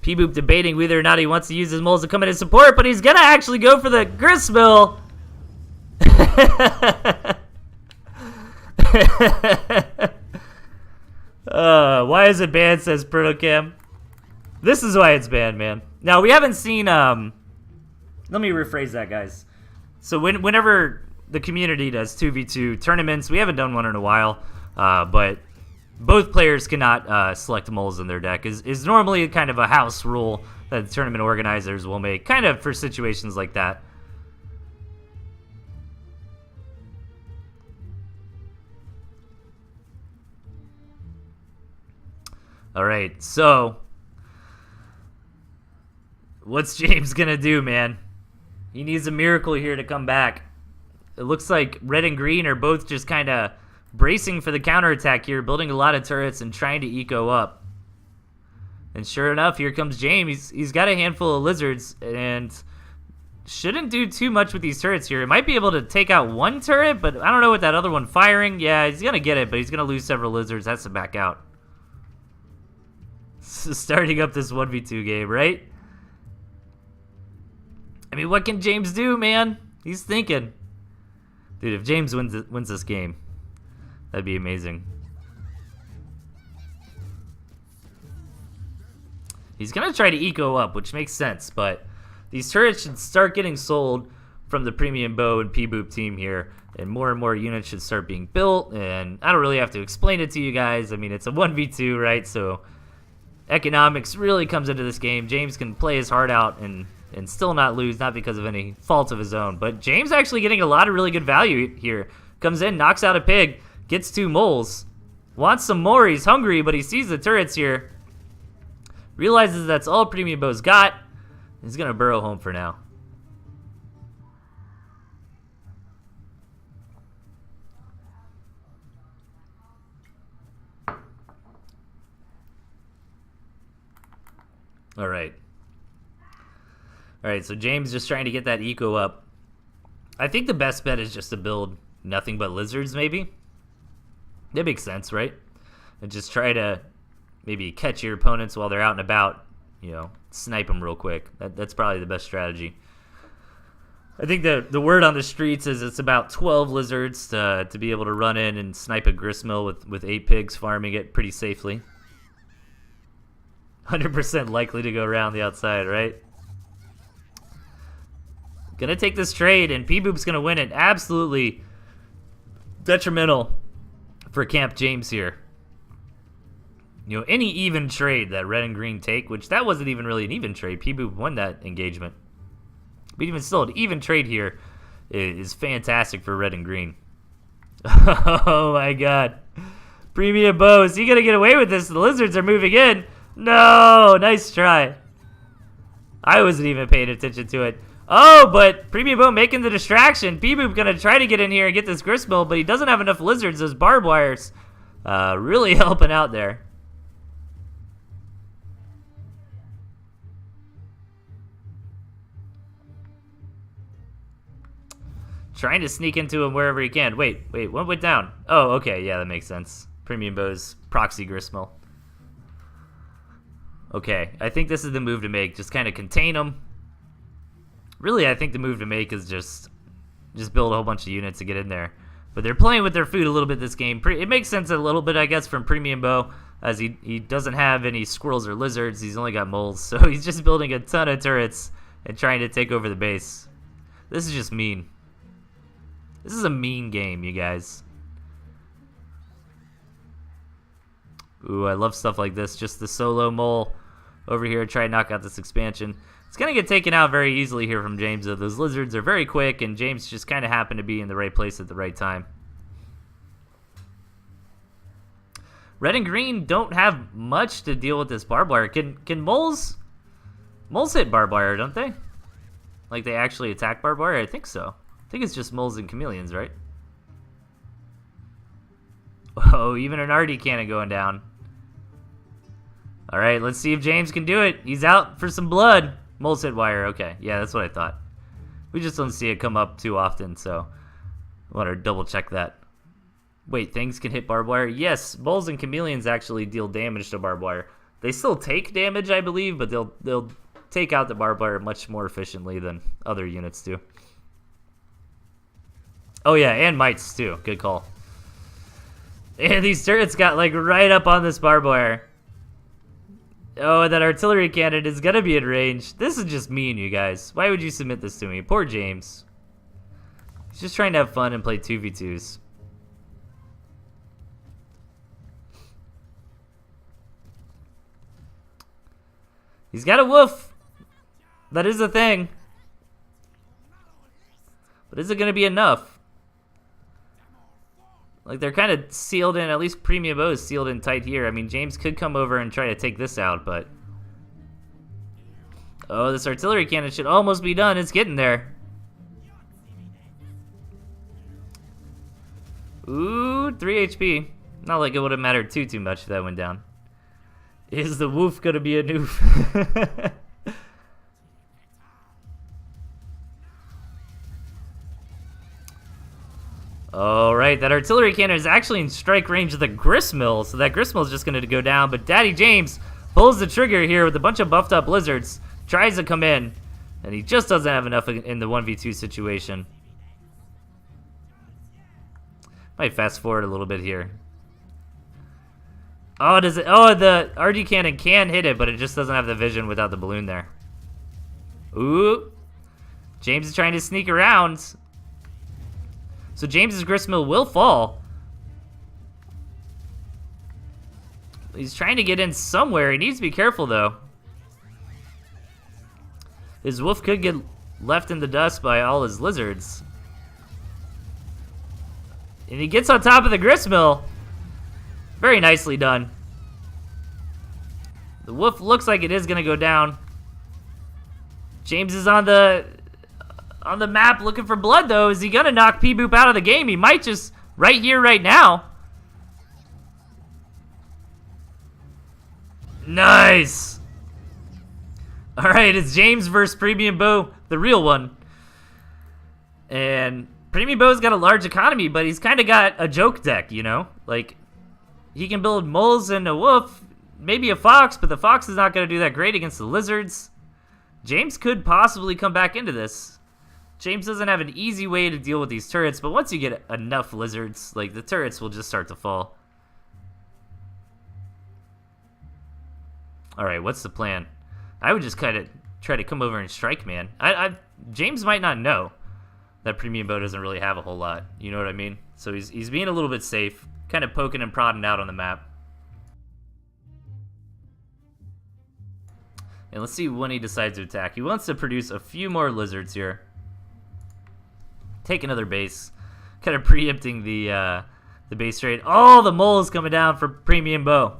P-Boop debating whether or not he wants to use his moles to come in and support, but he's going to actually go for the gristmill. Why is it banned, says Protocam. This is why it's banned, man. Now, we haven't seen... let me rephrase that, guys. So whenever the community does 2v2 tournaments, we haven't done one in a while, but both players cannot select moles in their deck. Is normally kind of a house rule that the tournament organizers will make, kind of for situations like that. All right, so what's James gonna do, man? He needs a miracle here to come back. It looks like red and green are both just kind of bracing for the counterattack here, building a lot of turrets and trying to eco up. And sure enough, here comes James. He's got a handful of lizards and shouldn't do too much with these turrets here. He might be able to take out one turret, but I don't know what that other one firing. Yeah, he's going to get it, but he's going to lose several lizards. Has to back out. Starting up this 1v2 game, right? I mean, what can James do, man? He's thinking. Dude, if James wins this game, that'd be amazing. He's going to try to eco up, which makes sense, but these turrets should start getting sold from the Premium Bow and P-Boop team here, and more units should start being built, and I don't really have to explain it to you guys. I mean, it's a 1v2, right? So economics really comes into this game. James can play his heart out and still not lose, not because of any fault of his own. But James actually getting a lot of really good value here. Comes in, knocks out a pig, gets 2 moles. Wants some more, he's hungry, but he sees the turrets here. Realizes that's all Premium Bow's got. He's going to burrow home for now. All right. All right, so James just trying to get that eco up. I think the best bet is just to build nothing but lizards, maybe. That makes sense, right? And just try to maybe catch your opponents while they're out and about. You know, snipe them real quick. That's probably the best strategy. I think the word on the streets is it's about 12 lizards to be able to run in and snipe a gristmill with 8 pigs farming it pretty safely. 100% likely to go around the outside, right? Gonna take this trade, and P-Boop's gonna win it. Absolutely detrimental for Camp James here. You know, any even trade that red and green take, which that wasn't even really an even trade. P-Boop won that engagement. But even still, an even trade here is fantastic for red and green. Oh my god. Premium Bow, is he gonna get away with this? The lizards are moving in. No, nice try. I wasn't even paying attention to it. Oh, but Premium Bow making the distraction. P-Boop gonna try to get in here and get this gristmill, but he doesn't have enough lizards. Those barbed wires really helping out there. Trying to sneak into him wherever he can. Wait, what went down? Oh, okay, yeah, that makes sense. Premium Bow's proxy gristmill. Okay, I think this is the move to make. Just kind of contain him. Really, I think the move to make is just build a whole bunch of units to get in there. But they're playing with their food a little bit this game. It makes sense a little bit, I guess, from Premium Bow, as he doesn't have any squirrels or lizards. He's only got moles, so he's just building a ton of turrets and trying to take over the base. This is just mean. This is a mean game, you guys. Ooh, I love stuff like this. Just the solo mole over here, try to knock out this expansion. It's going to get taken out very easily here from James, though. Those lizards are very quick, and James just kind of happened to be in the right place at the right time. Red and green don't have much to deal with this barbed wire. Can moles hit barbed wire, don't they? Like they actually attack barbed wire? I think so. I think it's just moles and chameleons, right? Oh, even an RD cannon going down. All right, let's see if James can do it. He's out for some blood. Moles hit wire. Okay, yeah, that's what I thought. We just don't see it come up too often, so I want to double check that. Wait, things can hit barbed wire? Yes, moles and chameleons actually deal damage to barbed wire. They still take damage, I believe, but they'll take out the barbed wire much more efficiently than other units do. Oh yeah, and mites too. Good call. And these turrets got like right up on this barbed wire. Oh, that artillery cannon is gonna be in range. This is just mean, you guys. Why would you submit this to me? Poor James. He's just trying to have fun and play 2v2s. He's got a wolf. That is a thing. But is it gonna be enough? Like, they're kind of sealed in, at least Premium Bow is sealed in tight here. I mean, James could come over and try to take this out, but... Oh, this artillery cannon should almost be done. It's getting there. Ooh, 3 HP. Not like it would have mattered too much if that went down. Is the woof gonna be a noof? Alright, that artillery cannon is actually in strike range of the gristmill, so that gristmill is just going to go down, but Daddy James pulls the trigger here with a bunch of buffed up lizards, tries to come in, and he just doesn't have enough in the 1v2 situation. Might fast forward a little bit here. Oh, does it? Oh, the RG cannon can hit it, but it just doesn't have the vision without the balloon there. Ooh. James is trying to sneak around. So James's gristmill will fall. He's trying to get in somewhere. He needs to be careful, though. His wolf could get left in the dust by all his lizards. And he gets on top of the gristmill. Very nicely done. The wolf looks like it is going to go down. James is on the map looking for blood, though. Is he going to knock P-Boop out of the game? He might just right here, right now. Nice. All right, it's James versus Premium Bow, the real one. And Premium Bow's got a large economy, but he's kind of got a joke deck, you know? Like, he can build moles and a wolf, maybe a fox, but the fox is not going to do that great against the lizards. James could possibly come back into this. James doesn't have an easy way to deal with these turrets, but once you get enough lizards, like, the turrets will just start to fall. Alright, what's the plan? I would just kind of try to come over and strike, man. James might not know that Premium Bow doesn't really have a whole lot. You know what I mean? So he's being a little bit safe, kind of poking and prodding out on the map. And let's see when he decides to attack. He wants to produce a few more lizards here. Take another base, kind of preempting the the base raid. Oh, the mole's coming down for Premium Bow.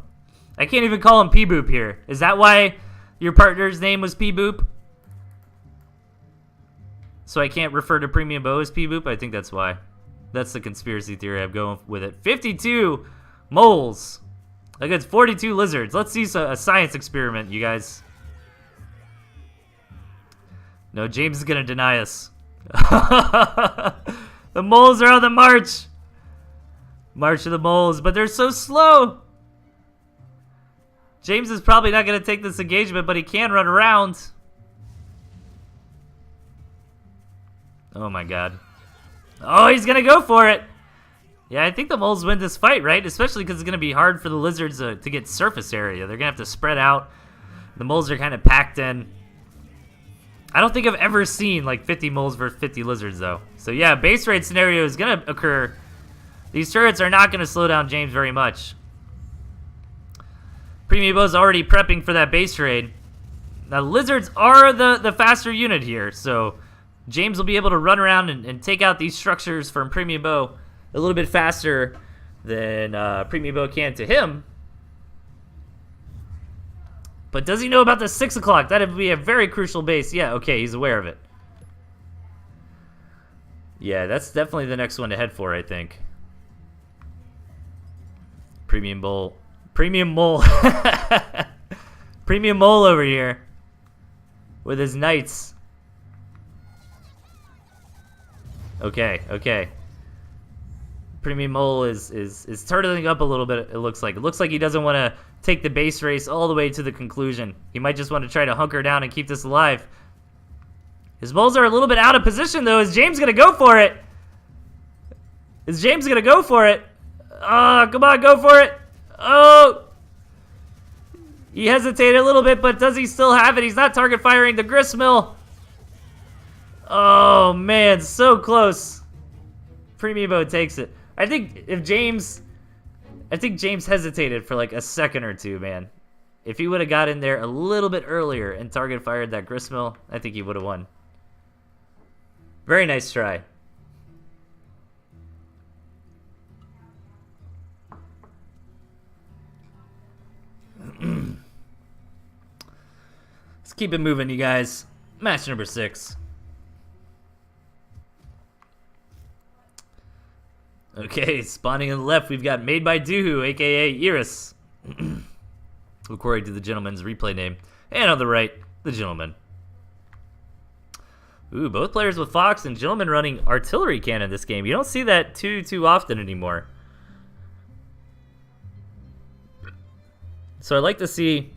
I can't even call him P-Boop here. Is that why your partner's name was P-Boop? So I can't refer to Premium Bow as P-Boop? I think that's why. That's the conspiracy theory I'm going with it. 52 moles against 42 lizards. Let's see a science experiment, you guys. No, James is going to deny us. The moles are on the march. March of the moles, but they're so slow. James is probably not going to take this engagement, but he can run around. Oh my god. Oh, he's going to go for it. Yeah, I think the moles win this fight, right? Especially because it's going to be hard for the lizards to get surface area. They're going to have to spread out. The moles are kind of packed in. I don't think I've ever seen like 50 moles versus 50 lizards, though. So yeah, base raid scenario is going to occur. These turrets are not going to slow down James very much. Premium Bow's already prepping for that base raid. Now, lizards are the faster unit here, so James will be able to run around and take out these structures from Premium Bow a little bit faster than Premium Bow can to him. But does he know about the 6 o'clock? That would be a very crucial base. Yeah, okay, he's aware of it. Yeah, that's definitely the next one to head for, I think. Premium Mole. Premium Mole over here with his knights. Okay. Premium Mole is turtling up a little bit, it looks like. It looks like he doesn't want to take the base race all the way to the conclusion. He might just want to try to hunker down and keep this alive. His moles are a little bit out of position, though. Is James going to go for it? Oh, come on, go for it. Oh! He hesitated a little bit, but does he still have it? He's not target firing the gristmill. Oh, man, so close. Premium Bow takes it. I think James hesitated for like a second or two, man. If he would have got in there a little bit earlier and target fired that gristmill, I think he would have won. Very nice try. Let's keep it moving, you guys. Match number 6. Okay, spawning on the left, we've got Made by Doohoo, aka Iris. According to the gentleman's replay name. And on the right, the gentleman. Ooh, both players with Fox and gentleman running artillery cannon this game. You don't see that too often anymore. So I'd like to see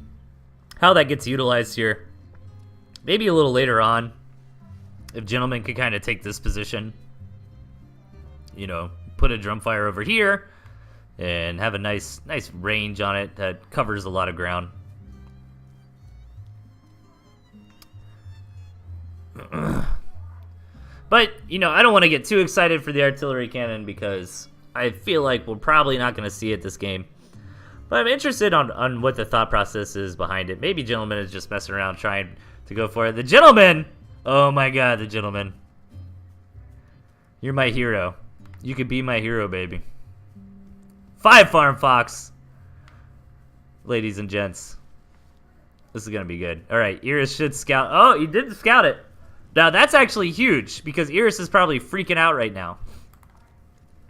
how that gets utilized here. Maybe a little later on, if gentleman could kind of take this position. You know, put a drum fire over here and have a nice range on it that covers a lot of ground. But, you know, I don't want to get too excited for the artillery cannon because I feel like we're probably not going to see it this game. But I'm interested on what the thought process is behind it. Maybe gentleman is just messing around trying to go for it. The gentleman! Oh my god, the gentleman. You're my hero. You could be my hero, baby. 5 farm Fox. Ladies and gents. This is going to be good. Alright, Iris should scout. Oh, he did scout it. Now, that's actually huge because Iris is probably freaking out right now.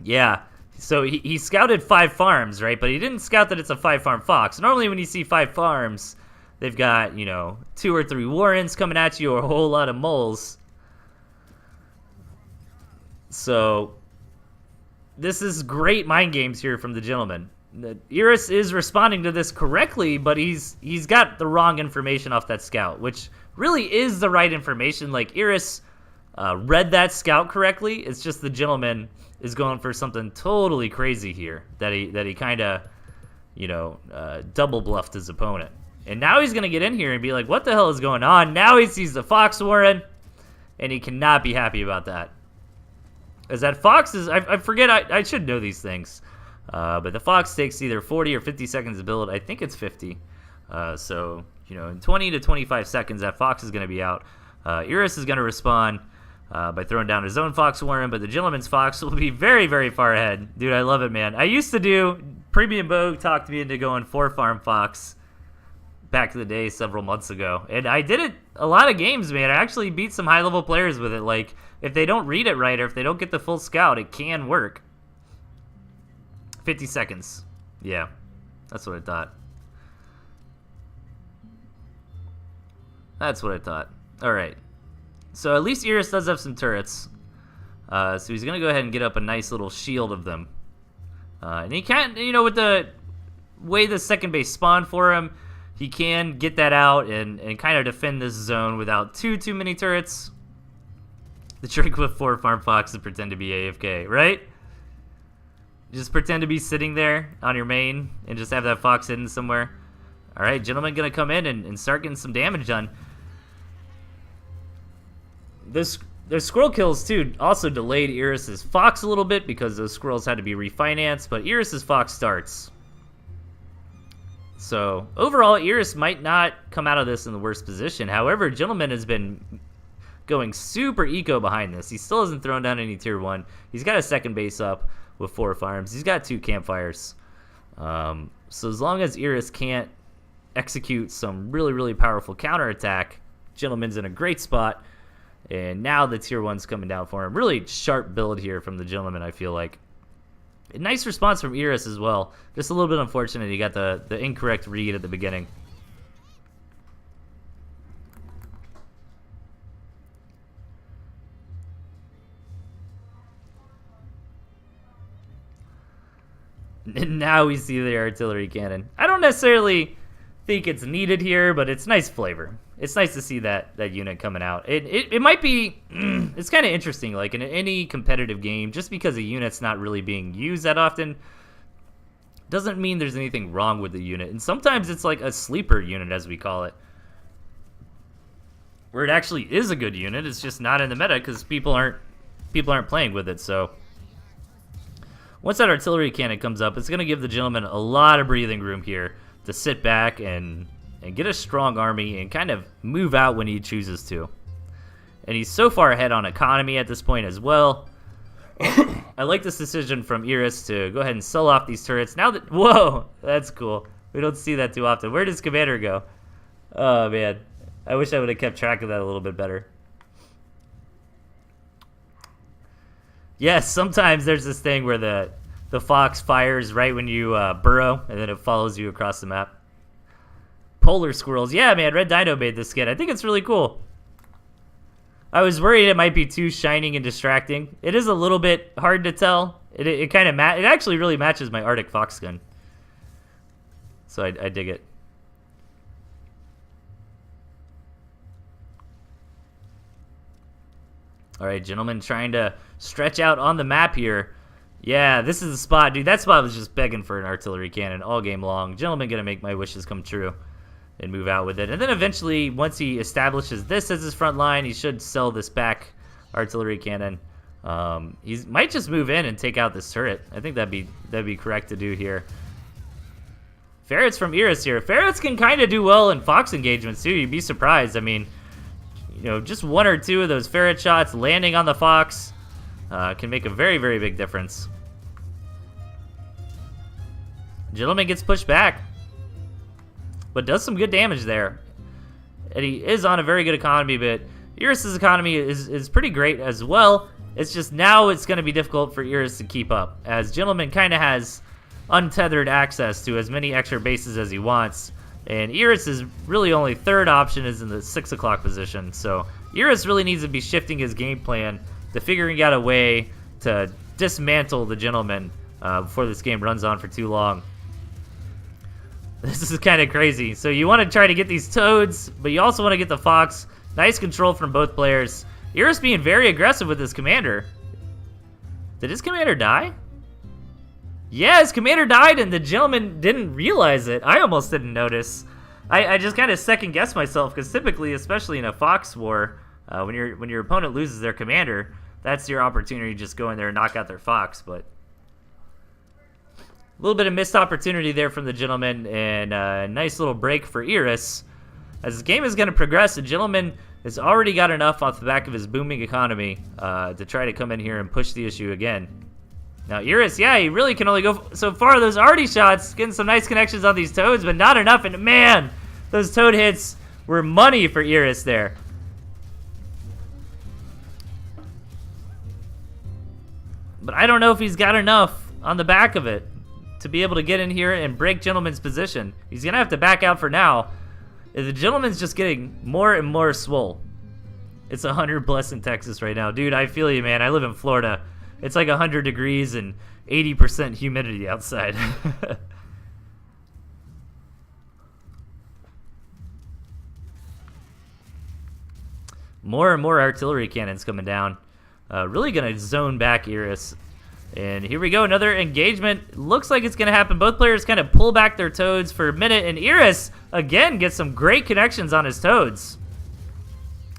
Yeah. So he scouted 5 farms, right? But he didn't scout that it's a 5-farm Fox. Normally when you see 5 farms, they've got, you know, 2 or 3 warrens coming at you or a whole lot of moles. So this is great mind games here from the gentleman. Iris is responding to this correctly, but he's got the wrong information off that scout, which really is the right information. Like, Iris read that scout correctly. It's just the gentleman is going for something totally crazy here that he kind of, you know, double bluffed his opponent. And now he's going to get in here and be like, what the hell is going on? Now he sees the Fox Warren, and he cannot be happy about that. As that Fox is, I forget, I should know these things. But the Fox takes either 40 or 50 seconds to build. I think it's 50. So, you know, in 20 to 25 seconds, that Fox is going to be out. Iris is going to respond by throwing down his own Fox Warren, but the Gentleman's Fox will be very, very far ahead. Dude, I love it, man. I used to do, Premium Bogue talked me into going 4-farm Fox back in the day several months ago, and I did it a lot of games, man. I actually beat some high-level players with it. Like, if they don't read it right or if they don't get the full scout, it can work. 50 seconds. Yeah, that's what I thought. That's what I thought. All right. So at least Iris does have some turrets. So he's going to go ahead and get up a nice little shield of them. And he can't, you know, with the way the second base spawned for him, he can get that out and kind of defend this zone without too many turrets. The trick with 4-farm Fox is pretend to be AFK, right? Just pretend to be sitting there on your main and just have that Fox hidden somewhere. All right, Gentleman going to come in and start getting some damage done. The squirrel kills, too, also delayed Iris's Fox a little bit because those squirrels had to be refinanced, but Iris's Fox starts. So, overall, Iris might not come out of this in the worst position. However, Gentleman has been going super eco behind this. He still hasn't thrown down any tier 1. He's got a second base up with 4 farms. He's got 2 campfires. So as long as Iris can't execute some really, really powerful counterattack, Gentleman's in a great spot. And now the tier 1's coming down for him. Really sharp build here from the Gentleman, I feel like. A nice response from Iris as well. Just a little bit unfortunate he got the incorrect read at the beginning. And now we see the artillery cannon. I don't necessarily think it's needed here, but it's nice flavor. It's nice to see that unit coming out. It might be, it's kind of interesting, like in any competitive game, just because a unit's not really being used that often, doesn't mean there's anything wrong with the unit. And sometimes it's like a sleeper unit, as we call it, where it actually is a good unit. It's just not in the meta because people aren't playing with it. So once that artillery cannon comes up, it's going to give the Gentleman a lot of breathing room here to sit back and get a strong army and kind of move out when he chooses to. And he's so far ahead on economy at this point as well. I like this decision from Iris to go ahead and sell off these turrets. Now that, whoa, that's cool. We don't see that too often. Where does Commander go? Oh, man. I wish I would have kept track of that a little bit better. Yes, sometimes there's this thing where the Fox fires right when you burrow, and then it follows you across the map. Polar squirrels. Yeah, man, Red Dino made this skin. I think it's really cool. I was worried it might be too shining and distracting. It is a little bit hard to tell. It kind of it actually really matches my Arctic Fox skin. So I dig it. All right, Gentleman trying to stretch out on the map here. Yeah, this is the spot. Dude, that spot was just begging for an artillery cannon all game long. Gentleman going to make my wishes come true and move out with it. And then eventually, once he establishes this as his front line, he should sell this back artillery cannon. He might just move in and take out this turret. I think that'd be correct to do here. Ferrets from Iris here. Ferrets can kind of do well in Fox engagements too. You'd be surprised. I mean, you know, just 1 or 2 of those ferret shots landing on the Fox can make a very, very big difference. Gentleman gets pushed back, but does some good damage there. And he is on a very good economy, but Iris's economy is pretty great as well. It's just now it's going to be difficult for Iris to keep up, as Gentleman kind of has untethered access to as many extra bases as he wants. And Iris's really only third option is in the 6 o'clock position. So Iris really needs to be shifting his game plan to figuring out a way to dismantle the Gentleman before this game runs on for too long. This is kind of crazy. So you want to try to get these toads, but you also want to get the Fox. Nice control from both players. Iris being very aggressive with his commander. Did his commander die? Yeah, his commander died and the Gentleman didn't realize it. I almost didn't notice. I just kind of second guessed myself because typically, especially in a Fox war, when your opponent loses their commander, that's your opportunity to just go in there and knock out their Fox. But a little bit of missed opportunity there from the Gentleman, and a nice little break for Iris. As the game is going to progress, the Gentleman has already got enough off the back of his booming economy to try to come in here and push the issue again. Now, Iris, yeah, he really can only go so far. Those arty shots, getting some nice connections on these toads, but not enough. And man, those toad hits were money for Iris there. But I don't know if he's got enough on the back of it to be able to get in here and break Gentleman's position. He's going to have to back out for now. The Gentleman's just getting more and more swole. It's 100 plus in Texas right now. Dude, I feel you, man. I live in Florida. It's like 100 degrees and 80% humidity outside. More and more artillery cannons coming down. Really going to zone back Iris. And here we go, another engagement. Looks like it's going to happen. Both players kind of pull back their toads for a minute. And Iris, again, gets some great connections on his toads.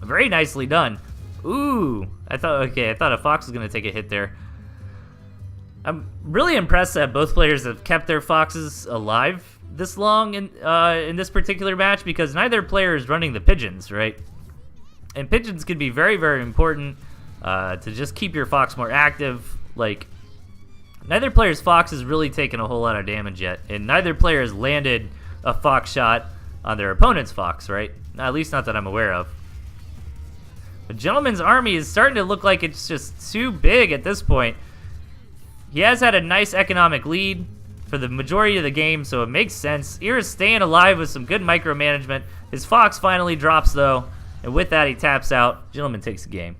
Very nicely done. Ooh, I thought a fox was going to take a hit there. I'm really impressed that both players have kept their foxes alive this long in this particular match, because neither player is running the pigeons, right? And pigeons can be very, very important to just keep your fox more active. Like, neither player's fox has really taken a whole lot of damage yet, and neither player has landed a fox shot on their opponent's fox, right? At least not that I'm aware of. The Gentleman's army is starting to look like it's just too big at this point. He has had a nice economic lead for the majority of the game, so it makes sense. Iris staying alive with some good micromanagement. His fox finally drops, though, and with that, he taps out. Gentleman takes the game.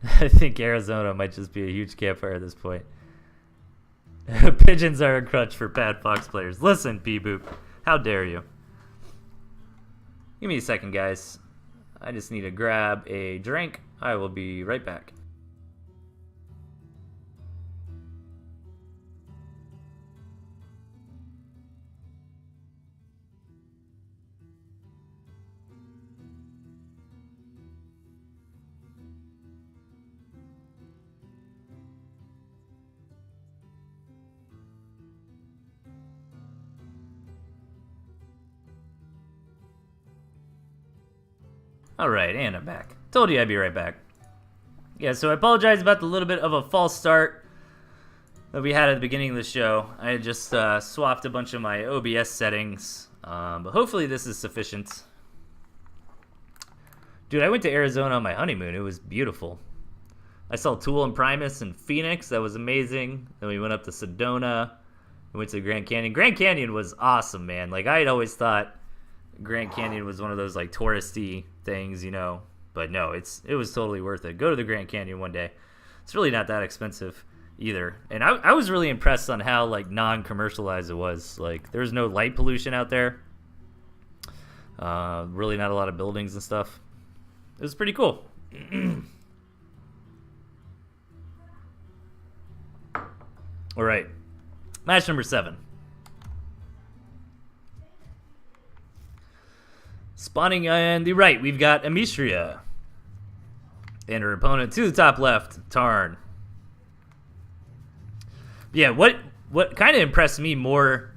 I think Arizona might just be a huge campfire at this point. Pigeons are a crutch for bad fox players. Listen, P-Boop. How dare you? Give me a second, guys. I just need to grab a drink. I will be right back. Alright, and I'm back. Told you I'd be right back. Yeah, so I apologize about the little bit of a false start that we had at the beginning of the show. I had just swapped a bunch of my OBS settings, but hopefully this is sufficient. Dude, I went to Arizona on my honeymoon. It was beautiful. I saw Tool and Primus in Phoenix. That was amazing. Then we went up to Sedona. We went to the Grand Canyon. Grand Canyon was awesome, man. Like, I had always thought Grand Canyon was one of those like touristy things, you know, but no, it was totally worth it. Go to the Grand Canyon one day. It's really not that expensive either. And I was really impressed on how like non-commercialized it was. Like, there's no light pollution out there. Really not a lot of buildings and stuff. It was pretty cool. All right, match number 7. Spawning on the right, we've got Amistria. And her opponent to the top left, Tarn. Yeah, what kind of impressed me more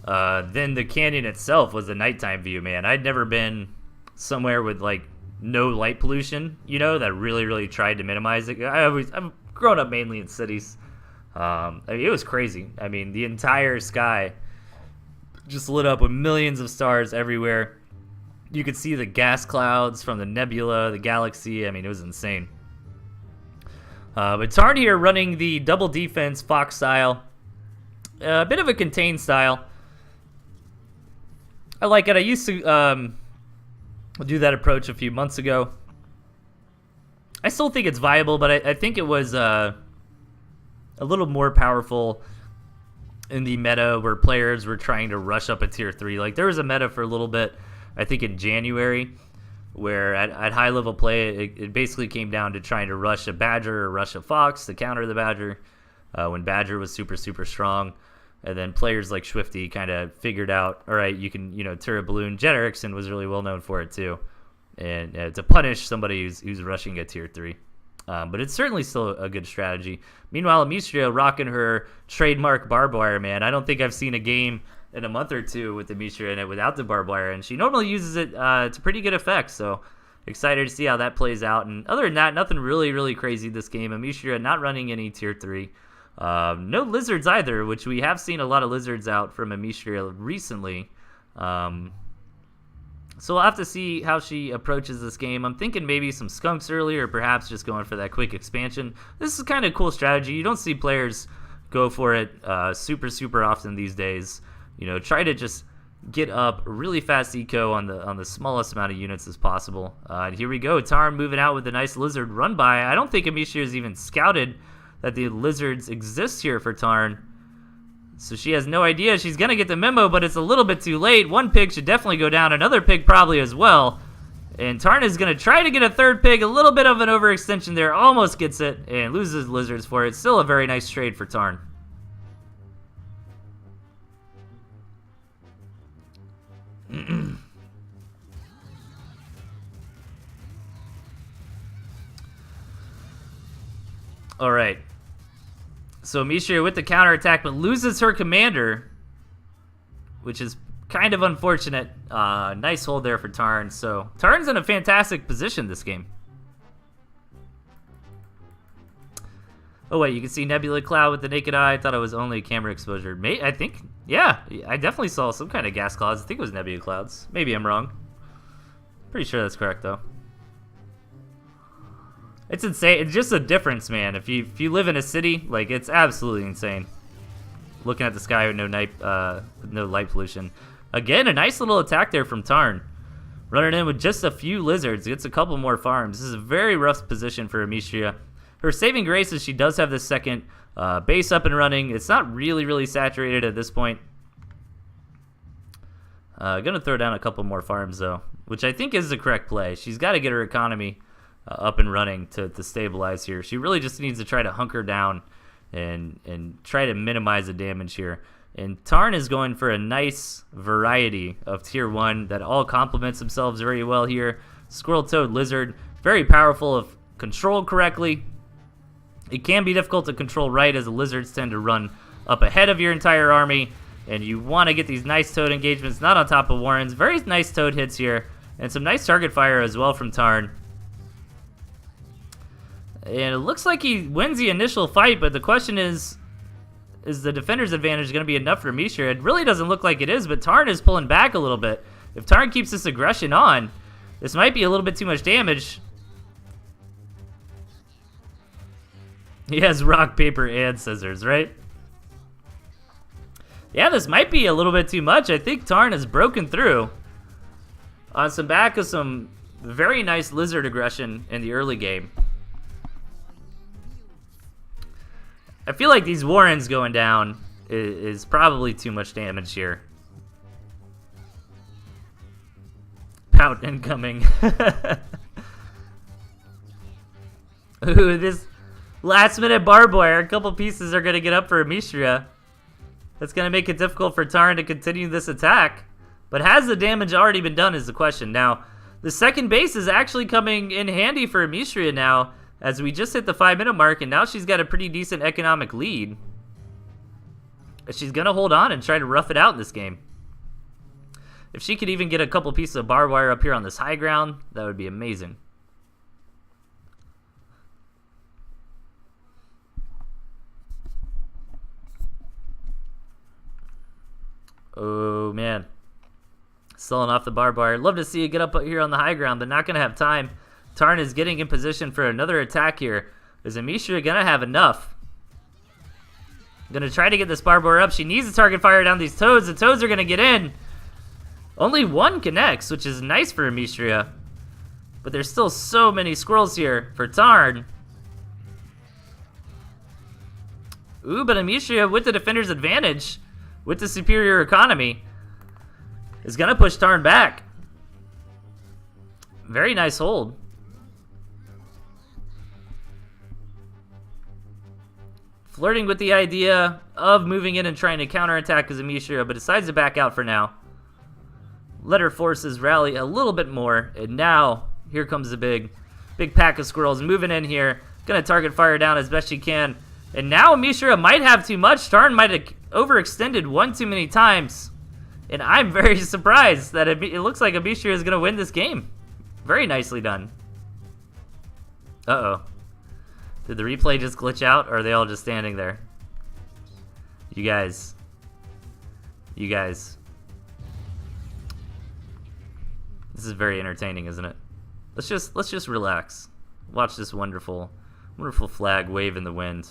than the canyon itself was the nighttime view, man. I'd never been somewhere with, like, no light pollution, you know, that really, really tried to minimize it. I've grown up mainly in cities. I mean, it was crazy. I mean, the entire sky just lit up with millions of stars everywhere. You could see the gas clouds from the nebula, the galaxy. I mean, it was insane. But Tarn here running the double defense Fox style. A bit of a contained style. I like it. I used to do that approach a few months ago. I still think it's viable, but I think it was a little more powerful in the meta where players were trying to rush up a tier 3. Like, there was a meta for a little bit, I think in January, where at high level play, it basically came down to trying to rush a Badger or rush a Fox to counter the Badger when Badger was super, super strong. And then players like Swifty kind of figured out, all right, you can, turret balloon. Jet Erickson was really well known for it too. And to punish somebody who's rushing a tier 3. But it's certainly still a good strategy. Meanwhile, Amicia rocking her trademark barbed wire, man. I don't think I've seen a game in a month or two with Amicia in it without the barbed wire, and she normally uses it to pretty good effect, so excited to see how that plays out. And other than that, nothing really crazy this game. Amicia not running any tier 3. No lizards either, which we have seen a lot of lizards out from Amicia recently. So we'll have to see how she approaches this game. I'm thinking maybe some skunks early, or perhaps just going for that quick expansion. This is kind of a cool strategy. You don't see players go for it super often these days. You know, try to just get up really fast eco on the smallest amount of units as possible. And here we go. Tarn moving out with a nice lizard run by. I don't think Amicia has even scouted that the lizards exist here for Tarn. So she has no idea. She's going to get the memo, but it's a little bit too late. One pig should definitely go down. Another pig probably as well. And Tarn is going to try to get a third pig. A little bit of an overextension there. Almost gets it and loses lizards for it. Still a very nice trade for Tarn. All right. So Amicia with the counterattack, but loses her commander, which is kind of unfortunate. Nice hold there for Tarn. So Tarn's in a fantastic position this game. Oh wait, you can see Nebula Cloud with the naked eye. I thought it was only camera exposure. I think, yeah, I definitely saw some kind of gas clouds. I think it was Nebula Clouds. Maybe I'm wrong. Pretty sure that's correct though. It's insane. It's just a difference, man. If you live in a city, like, it's absolutely insane. Looking at the sky with no light pollution. Again, a nice little attack there from Tarn. Running in with just a few lizards. Gets a couple more farms. This is a very rough position for Amicia. Her saving grace is she does have this second base up and running. It's not really saturated at this point. Gonna throw down a couple more farms, though, which I think is the correct play. She's got to get her economy up and running to stabilize here. She really just needs to try to hunker down and try to minimize the damage here. And Tarn is going for a nice variety of tier 1 that all complements themselves very well here. Squirrel, Toad, Lizard, very powerful if controlled correctly. It can be difficult to control right, as the lizards tend to run up ahead of your entire army, and you want to get these nice Toad engagements, not on top of Warrens. Very nice Toad hits here, and some nice target fire as well from Tarn. And it looks like he wins the initial fight, but the question is the defender's advantage going to be enough for Amicia? It really doesn't look like it is, but Tarn is pulling back a little bit. If Tarn keeps this aggression on, this might be a little bit too much damage. He has rock, paper, and scissors, right? Yeah, this might be a little bit too much. I think Tarn has broken through on some back of some very nice lizard aggression in the early game. I feel like these Warrens going down is probably too much damage here. Pout incoming. Ooh, this last minute barbed wire. A couple pieces are going to get up for Amicia. That's going to make it difficult for Tarn to continue this attack. But has the damage already been done is the question. Now, the second base is actually coming in handy for Amicia now, as we just hit the 5-minute mark, and now she's got a pretty decent economic lead. She's going to hold on and try to rough it out in this game. If she could even get a couple pieces of barbed wire up here on this high ground, that would be amazing. Oh, man. Selling off the barbed wire. Love to see you get up here on the high ground, but not going to have time. Tarn is getting in position for another attack here. Is Amicia going to have enough? Going to try to get this barbed wire up. She needs to target fire down these Toads. The Toads are going to get in. Only one connects, which is nice for Amicia. But there's still so many squirrels here for Tarn. Ooh, but Amicia, with the defender's advantage, with the superior economy, is going to push Tarn back. Very nice hold. Flirting with the idea of moving in and trying to counterattack as Amicia, but decides to back out for now. Let her forces rally a little bit more, and now here comes the big pack of squirrels moving in here. Gonna target fire down as best she can. And now Mishra might have too much. Tarn might have overextended one too many times. And I'm very surprised that it looks like Mishra is gonna win this game. Very nicely done. Uh-oh. Did the replay just glitch out, or are they all just standing there? You guys. You guys. This is very entertaining, isn't it? Let's just relax. Watch this wonderful flag wave in the wind.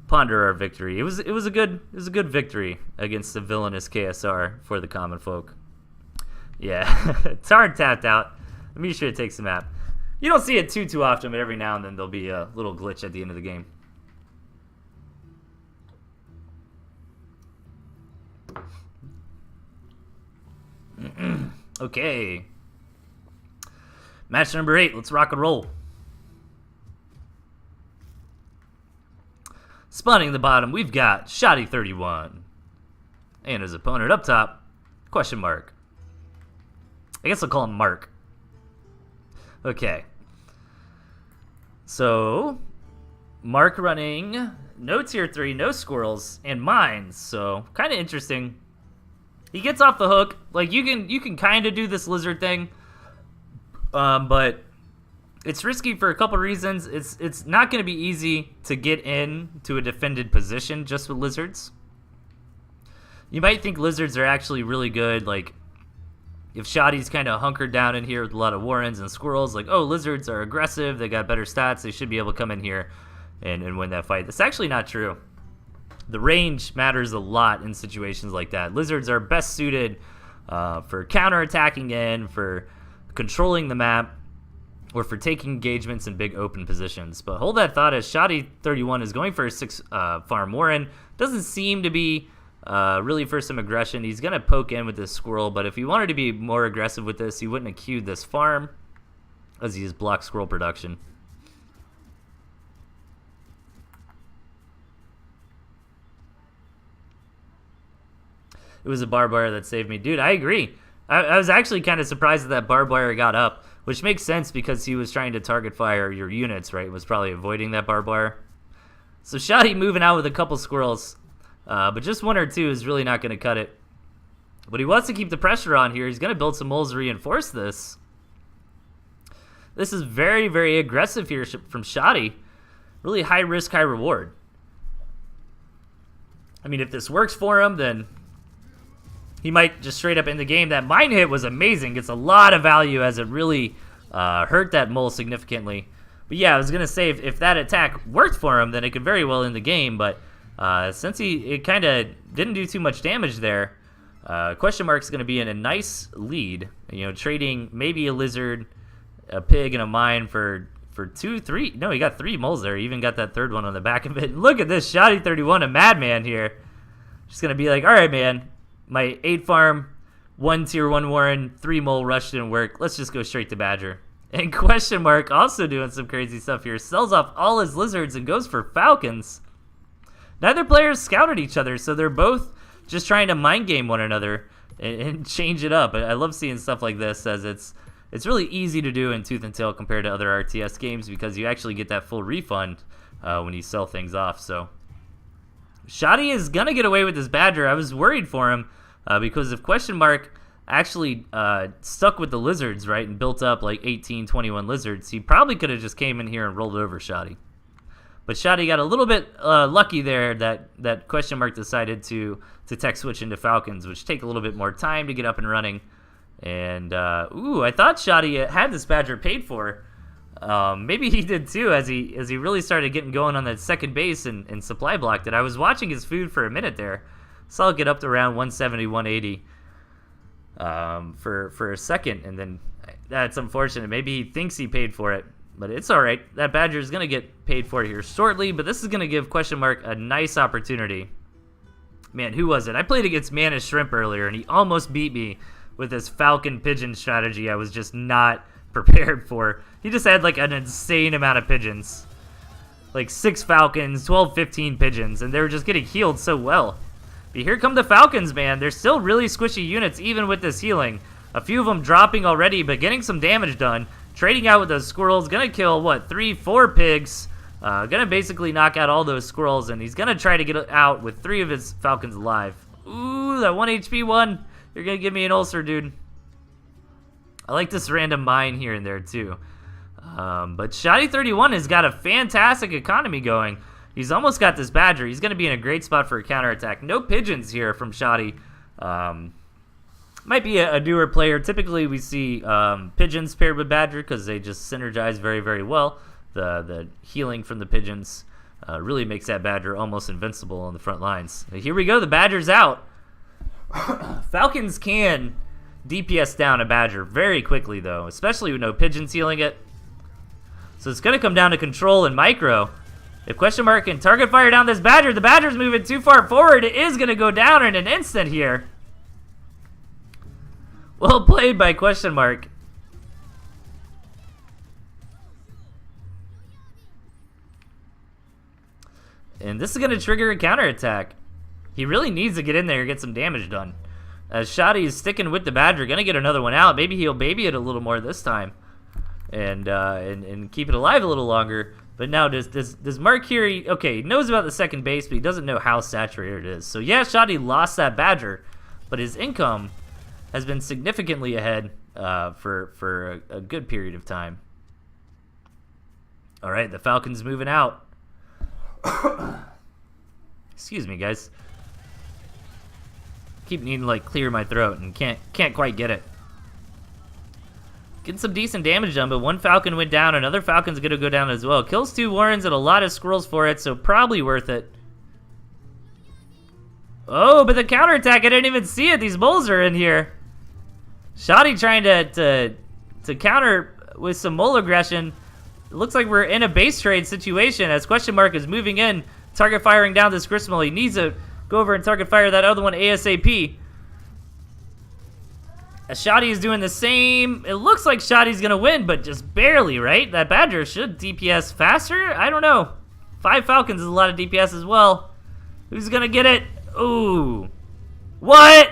Ponder our victory. It was a good victory against the villainous KSR for the common folk. Yeah. Tarn tapped out. Be sure to take the map. You don't see it too often, but every now and then there'll be a little glitch at the end of the game. Okay. Match number 8. Let's rock and roll. Spawning the bottom, we've got Shoddy31. And his opponent up top, question mark. I guess I'll call him Mark. Okay. So, Mark running no tier 3, no squirrels, and mines. So, kind of interesting. He gets off the hook. Like, you can kind of do this lizard thing. But it's risky for a couple reasons. It's not going to be easy to get in to a defended position just with lizards. You might think lizards are actually really good. Like, if Shoddy's kind of hunkered down in here with a lot of warrens and squirrels, like, oh, lizards are aggressive, they got better stats, they should be able to come in here and win that fight. That's actually not true. The range matters a lot in situations like that. Lizards are best suited for counterattacking in, for controlling the map, or for taking engagements in big open positions. But hold that thought, as Shoddy31 is going for a 6 farm warren. Doesn't seem to be really for some aggression. He's going to poke in with this squirrel, but if he wanted to be more aggressive with this, he wouldn't have queued this farm, as he has blocked squirrel production. It was a barbed wire that saved me. Dude, I agree. I was actually kind of surprised that barbed wire got up, which makes sense because he was trying to target fire your units, right? Was probably avoiding that barbed wire. So Shoddy moving out with a couple squirrels, but just 1 or 2 is really not going to cut it. But he wants to keep the pressure on here. He's going to build some moles to reinforce this. This is very, very aggressive here from Shoddy. Really high risk, high reward. I mean, if this works for him, then he might just straight up end the game. That mine hit was amazing. Gets a lot of value as it really hurt that mole significantly. But yeah, I was going to say, if that attack worked for him, then it could very well end the game. But since it kind of didn't do too much damage there, question mark's going to be in a nice lead. You know, trading maybe a lizard, a pig, and a mine for 2, 3. No, he got 3 moles there. He even got that 3rd one on the back of it. Look at this, Shoddy31, a madman here. Just going to be like, all right, man. My 8 farm, 1 tier 1 warren, 3 mole rush didn't work. Let's just go straight to Badger. And question mark also doing some crazy stuff here. Sells off all his lizards and goes for falcons. Neither players scouted each other, so they're both just trying to mind game one another and change it up. I love seeing stuff like this, as it's really easy to do in Tooth and Tail compared to other RTS games, because you actually get that full refund when you sell things off. So Shoddy is going to get away with this Badger. I was worried for him because if question mark actually stuck with the lizards, right, and built up like 18, 21 lizards, he probably could have just came in here and rolled over Shoddy. But Shoddy got a little bit lucky there that question mark decided to tech switch into falcons, which take a little bit more time to get up and running. And ooh, I thought Shoddy had this Badger paid for. Maybe he did too, as he really started getting going on that second base and supply blocked it. I was watching his food for a minute there. Saw it get up to around 170, 180 for a second, and then that's unfortunate. Maybe he thinks he paid for it, but it's all right. That Badger is going to get paid for here shortly, but this is going to give question mark a nice opportunity. Man, who was it? I played against Man as Shrimp earlier, and he almost beat me with this Falcon Pigeon strategy. I was just not prepared for. He just had like an insane amount of pigeons. Like 6 falcons, 12, 15 pigeons, and they were just getting healed so well. But here come the falcons, man. They're still really squishy units even with this healing. A few of them dropping already, but getting some damage done. Trading out with those squirrels. Gonna kill, what, 3, 4 pigs. Gonna basically knock out all those squirrels, and he's gonna try to get out with 3 of his falcons alive. Ooh, that 1 HP one. You're gonna give me an ulcer, dude. I like this random mine here and there, too. But Shoddy31 has got a fantastic economy going. He's almost got this badger. He's gonna be in a great spot for a counterattack. No pigeons here from Shoddy. Might be a newer player. Typically, we see pigeons paired with badger because they just synergize very, very well. The healing from the pigeons really makes that badger almost invincible on the front lines. Here we go. The badger's out. Falcons can DPS down a badger very quickly, though, especially with no pigeons healing it. So it's going to come down to control and micro. If Question Mark can target fire down this badger, the badger's moving too far forward. It is going to go down in an instant here. Well played by Question Mark. And this is going to trigger a counterattack. He really needs to get in there and get some damage done. As Shoddy is sticking with the badger, going to get another one out. Maybe he'll baby it a little more this time. And keep it alive a little longer. But now does Mark here, okay, he knows about the second base, but he doesn't know how saturated it is. So yeah, Shoddy lost that badger, but his income has been significantly ahead for a good period of time. All right, the Falcon's moving out. Excuse me, guys. Keep needing to like clear my throat and can't quite get it. Getting some decent damage done, but one Falcon went down. Another Falcon's gonna go down as well. Kills 2 Warrens and a lot of squirrels for it, so probably worth it. Oh, but the counterattack, I didn't even see it. These moles are in here. Shoddy trying to counter with some mole aggression. It looks like we're in a base trade situation as Question Mark is moving in, target firing down this Grismal. He needs to go over and target fire that other one ASAP. As Shoddy is doing the same, it looks like Shoddy's gonna win, but just barely, right? That badger should DPS faster? I don't know. 5 Falcons is a lot of DPS as well. Who's gonna get it? Ooh. What?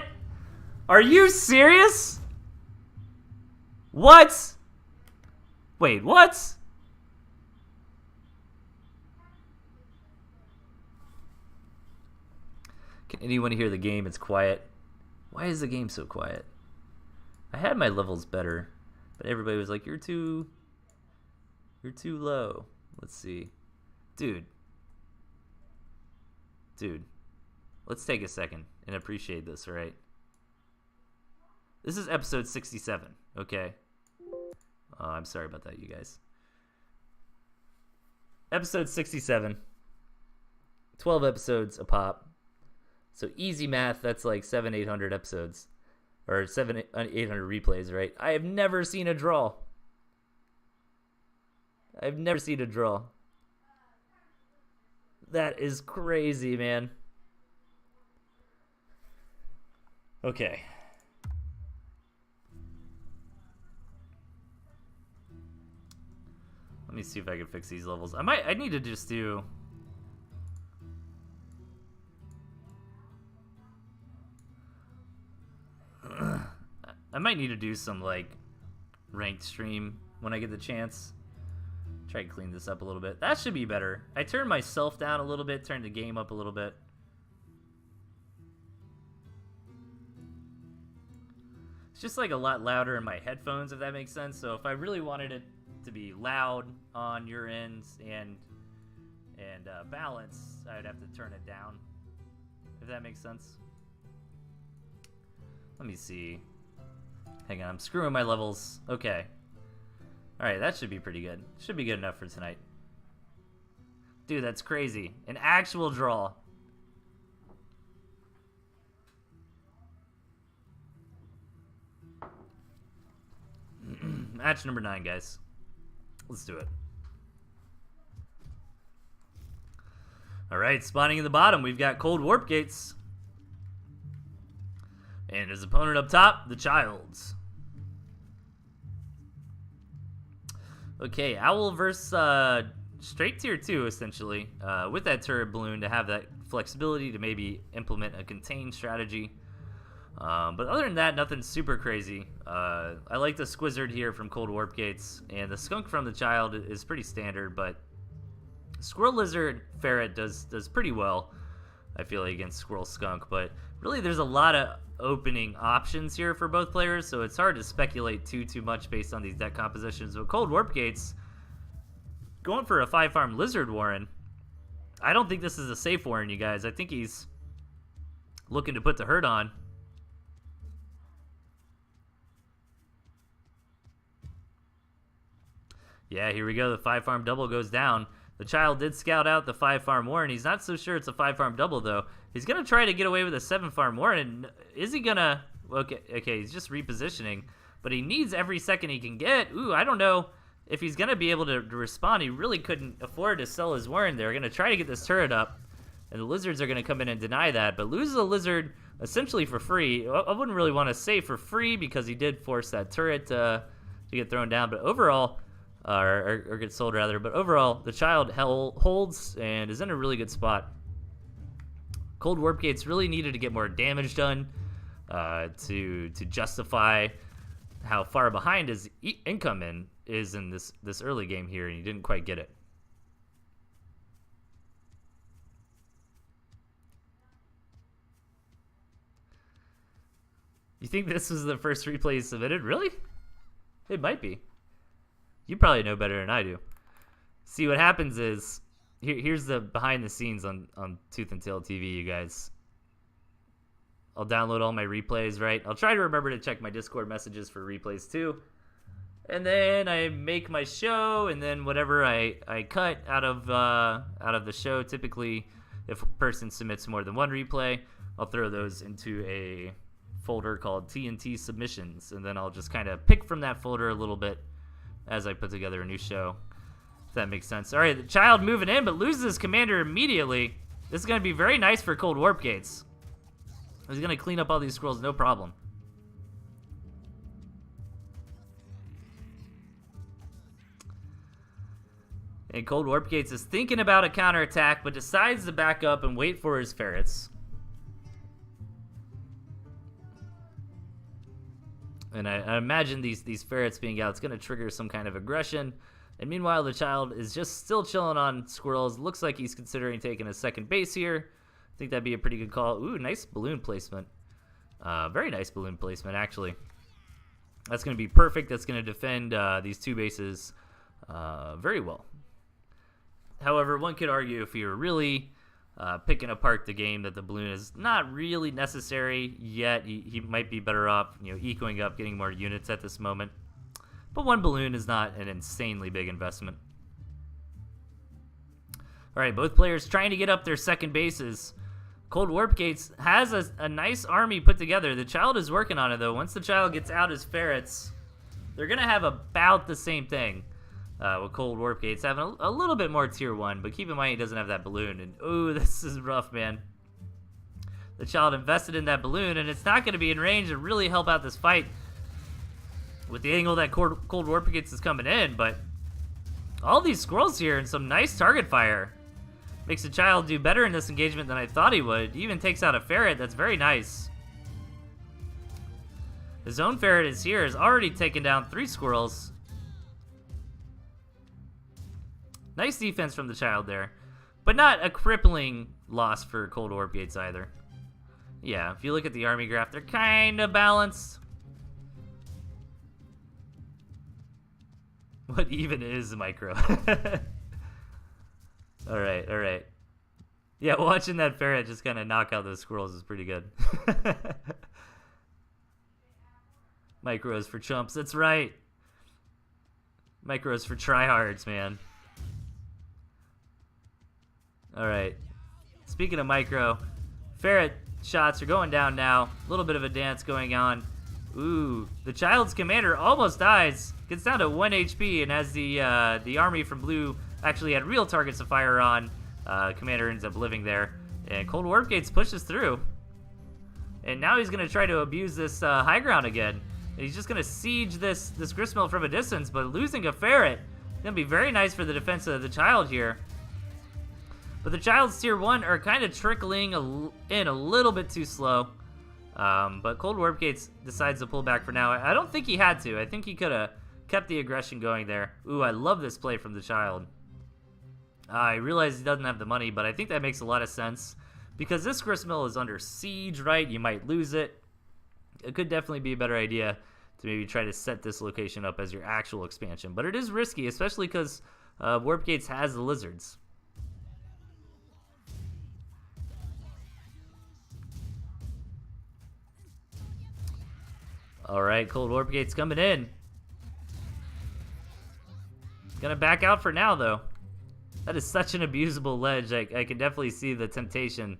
Are you serious? What? Wait, what? Can anyone hear the game? It's quiet. Why is the game so quiet? I had my levels better, but everybody was like, you're too low. Let's see. Dude, let's take a second and appreciate this, all right? This is episode 67, okay? I'm sorry about that, you guys. Episode 67. 12 episodes a pop. So easy math, that's like 700-800 episodes. Or 800 replays, right? I have never seen a draw. I've never seen a draw. That is crazy, man. Okay. Let me see if I can fix these levels. I need to just do... I might need to do some like ranked stream when I get the chance. Try to clean this up a little bit. That should be better. I turned myself down a little bit, turned the game up a little bit. It's just like a lot louder in my headphones, if that makes sense. So if I really wanted it to be loud on your ends and balance, I'd have to turn it down, if that makes sense. Let me see. Hang on, I'm screwing my levels. Okay. Alright, that should be pretty good. Should be good enough for tonight. Dude, that's crazy. An actual draw. Match number 9, guys. Let's do it. Alright, spawning in the bottom, we've got Cold Warp Gates. And his opponent up top, the Childs. Okay, Owl versus straight tier 2, essentially. With that turret balloon to have that flexibility to maybe implement a contained strategy. But other than that, nothing super crazy. I like the Squizzard here from Cold Warp Gates, and the Skunk from the Child is pretty standard, but Squirrel Lizard Ferret does pretty well, I feel like, against Squirrel Skunk. But really, there's a lot of opening options here for both players, so it's hard to speculate too much based on these deck compositions. But Cold Warp Gates going for a 5-farm Lizard Warren. I don't think this is a safe Warren, you guys. I think he's looking to put the hurt on. Yeah, here we go. The 5-farm double goes down. The Child did scout out the 5-farm Warren. He's not so sure it's a 5-farm double, though. He's going to try to get away with a 7-farm Warren. Is he going to... Okay, he's just repositioning. But he needs every second he can get. Ooh, I don't know if he's going to be able to respond. He really couldn't afford to sell his Warren. They're going to try to get this turret up. And the Lizards are going to come in and deny that. But loses a Lizard essentially for free. I wouldn't really want to say for free because he did force that turret to get thrown down. But overall... or get sold rather, but overall the Child holds and is in a really good spot. Cold Warp Gates really needed to get more damage done to justify how far behind his income is in this early game here, and he didn't quite get it. You think this was the first replay submitted? Really? It might be. You probably know better than I do. See, what happens is, here's the behind the scenes on ToothAndTailTV, you guys. I'll download all my replays, right? I'll try to remember to check my Discord messages for replays too. And then I make my show, and then whatever I cut out of the show, typically if a person submits more than one replay, I'll throw those into a folder called TnT Submissions, and then I'll just kind of pick from that folder a little bit as I put together a new show, if that makes sense. All right, the Child moving in, but loses his commander immediately. This is going to be very nice for Cold Warp Gates. He's going to clean up all these squirrels, no problem. And Cold Warp Gates is thinking about a counterattack, but decides to back up and wait for his ferrets. And I imagine these ferrets being out, it's going to trigger some kind of aggression. And meanwhile, the Child is just still chilling on squirrels. Looks like he's considering taking a second base here. I think that'd be a pretty good call. Ooh, nice balloon placement. Very nice balloon placement, actually. That's going to be perfect. That's going to defend these two bases very well. However, one could argue if you're really picking apart the game that the balloon is not really necessary yet. He might be better off, ecoing up, getting more units at this moment. But one balloon is not an insanely big investment. All right, both players trying to get up their second bases. Cold Warp Gates has a nice army put together. The Child is working on it, though. Once the Child gets out his ferrets, they're going to have about the same thing. With Cold Warp Gates having a little bit more tier 1, but keep in mind he doesn't have that balloon. And ooh, this is rough, man. The Child invested in that balloon, and it's not going to be in range to really help out this fight with the angle that Cold Warp Gates is coming in. But all these squirrels here and some nice target fire makes the Child do better in this engagement than I thought he would. He even takes out a ferret. That's very nice. His own ferret is here, has already taken down 3 squirrels. Nice defense from the Child there, but not a crippling loss for Cold Warp Gates either. Yeah, if you look at the army graph, they're kind of balanced. What even is micro? All right. Yeah, watching that ferret just kind of knock out those squirrels is pretty good. Micros for chumps, that's right. Micros for tryhards, man. All right. Speaking of micro, ferret shots are going down now. A little bit of a dance going on. Ooh, the Child's commander almost dies. Gets down to 1 HP, and as the army from blue actually had real targets to fire on, commander ends up living there. And Cold Warp Gates pushes through. And now he's going to try to abuse this high ground again. And he's just going to siege this gristmill from a distance, but losing a ferret is going to be very nice for the defense of the Child here. But the Child's tier 1 are kind of trickling in a little bit too slow. But Cold Warp Gates decides to pull back for now. I don't think he had to. I think he could have kept the aggression going there. Ooh, I love this play from the child. I realize he doesn't have the money, but I think that makes a lot of sense. Because this gristmill is under siege, right? You might lose it. It could definitely be a better idea to maybe try to set this location up as your actual expansion. But it is risky, especially because Warp Gates has the lizards. Alright, Cold Warp Gates coming in. Gonna back out for now, though. That is such an abusable ledge. I can definitely see the temptation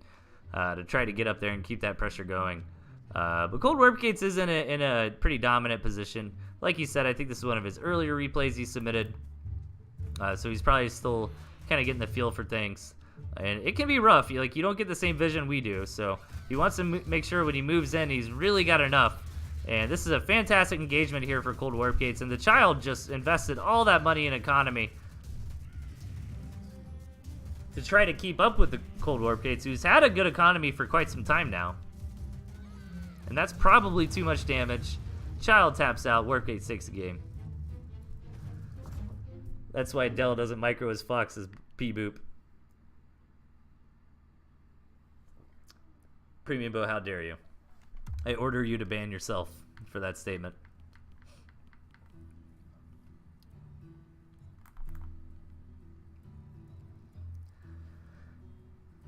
to try to get up there and keep that pressure going. But Cold Warp Gates is in a pretty dominant position. Like he said, I think this is one of his earlier replays he submitted. So he's probably still kind of getting the feel for things. And it can be rough. You don't get the same vision we do. So he wants to make sure when he moves in, he's really got enough. And this is a fantastic engagement here for Cold Warp Gates. And the child just invested all that money in economy to try to keep up with the Cold Warp Gates, who's had a good economy for quite some time now. And that's probably too much damage. Child taps out. Warp Gates takes the game. That's why Dell doesn't micro his Fox as P-boop. Premium Bow, how dare you? I order you to ban yourself for that statement.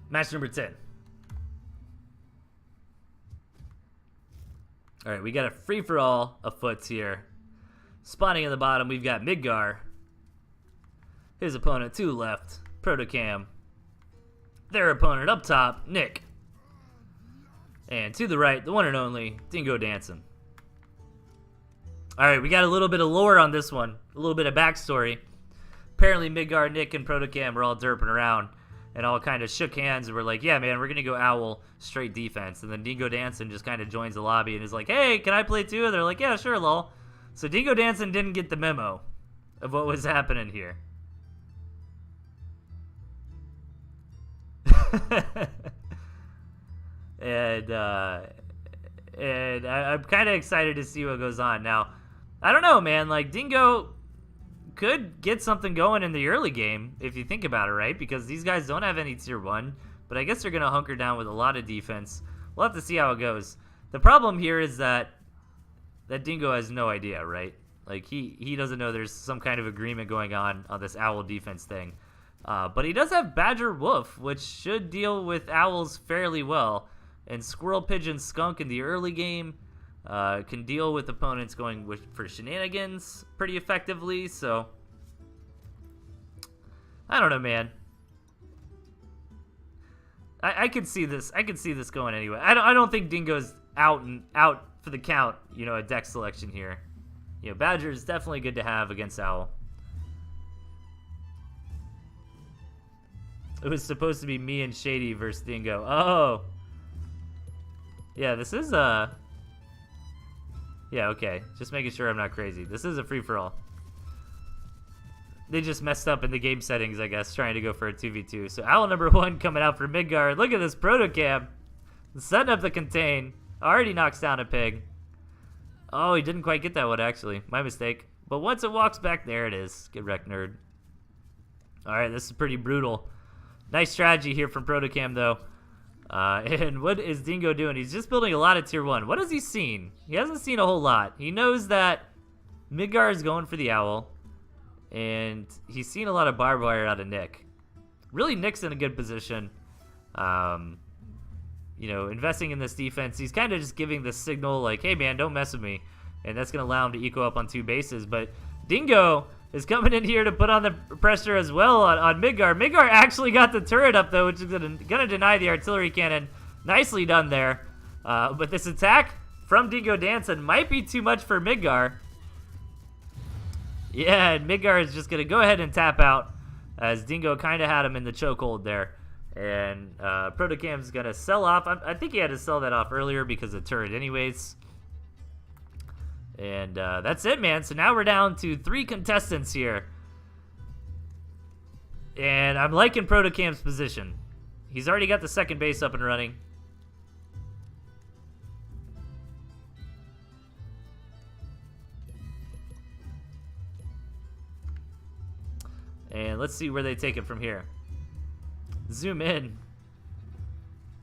Match number 10. All right, we got a free-for-all afoot here. Spawning in the bottom, we've got Midgar. His opponent to the left, Protocam. Their opponent up top, Nick. And to the right, the one and only Dingo Dancing. All right, we got a little bit of lore on this one, a little bit of backstory. Apparently, Midgar, Nick, and Protocam were all derping around and all kind of shook hands and were like, yeah, man, we're going to go Owl straight defense. And then Dingo Dancing just kind of joins the lobby and is like, hey, can I play too? And they're like, yeah, sure, lol. So Dingo Dancing didn't get the memo of what was happening here. And I'm kind of excited to see what goes on. Now, I don't know, man. Like, Dingo could get something going in the early game, if you think about it, right? Because these guys don't have any tier 1, but I guess they're going to hunker down with a lot of defense. We'll have to see how it goes. The problem here is that Dingo has no idea, right? Like, he doesn't know there's some kind of agreement going on this Owl defense thing. But he does have Badger Wolf, which should deal with Owls fairly well. And Squirrel, Pigeon, Skunk in the early game can deal with opponents going for shenanigans pretty effectively. So, I don't know, man. I could see this. I could see this going anyway. I don't think Dingo's out for the count. You know, a deck selection here. You know, Badger is definitely good to have against Owl. It was supposed to be me and Shady versus Dingo. Oh. Yeah, this is yeah, okay. Just making sure I'm not crazy. This is a free-for-all. They just messed up in the game settings, I guess, trying to go for a 2v2. So Owl number 1 coming out for Midgard. Look at this Protocam. Setting up the contain. Already knocks down a pig. Oh, he didn't quite get that one, actually. My mistake. But once it walks back, there it is. Get wrecked, nerd. Alright, this is pretty brutal. Nice strategy here from Protocam, though. And what is Dingo doing? He's just building a lot of tier 1. What has he seen? He hasn't seen a whole lot. He knows that Midgar is going for the Owl. And he's seen a lot of barbed wire out of Nick. Really, Nick's in a good position. You know, investing in this defense. He's kind of just giving the signal like, hey, man, don't mess with me. And that's going to allow him to eco up on 2 bases. But Dingo is coming in here to put on the pressure as well on Midgar. Midgar actually got the turret up, though, which is going to deny the artillery cannon. Nicely done there. But this attack from Dingo Dancing might be too much for Midgar. Yeah, and Midgar is just going to go ahead and tap out as Dingo kind of had him in the chokehold there. And Protocam's going to sell off. I think he had to sell that off earlier because of the turret anyways. And that's it, man. So now we're down to 3 contestants here. And I'm liking Protocam's position. He's already got the second base up and running. let's see where they take it from here. Zoom in.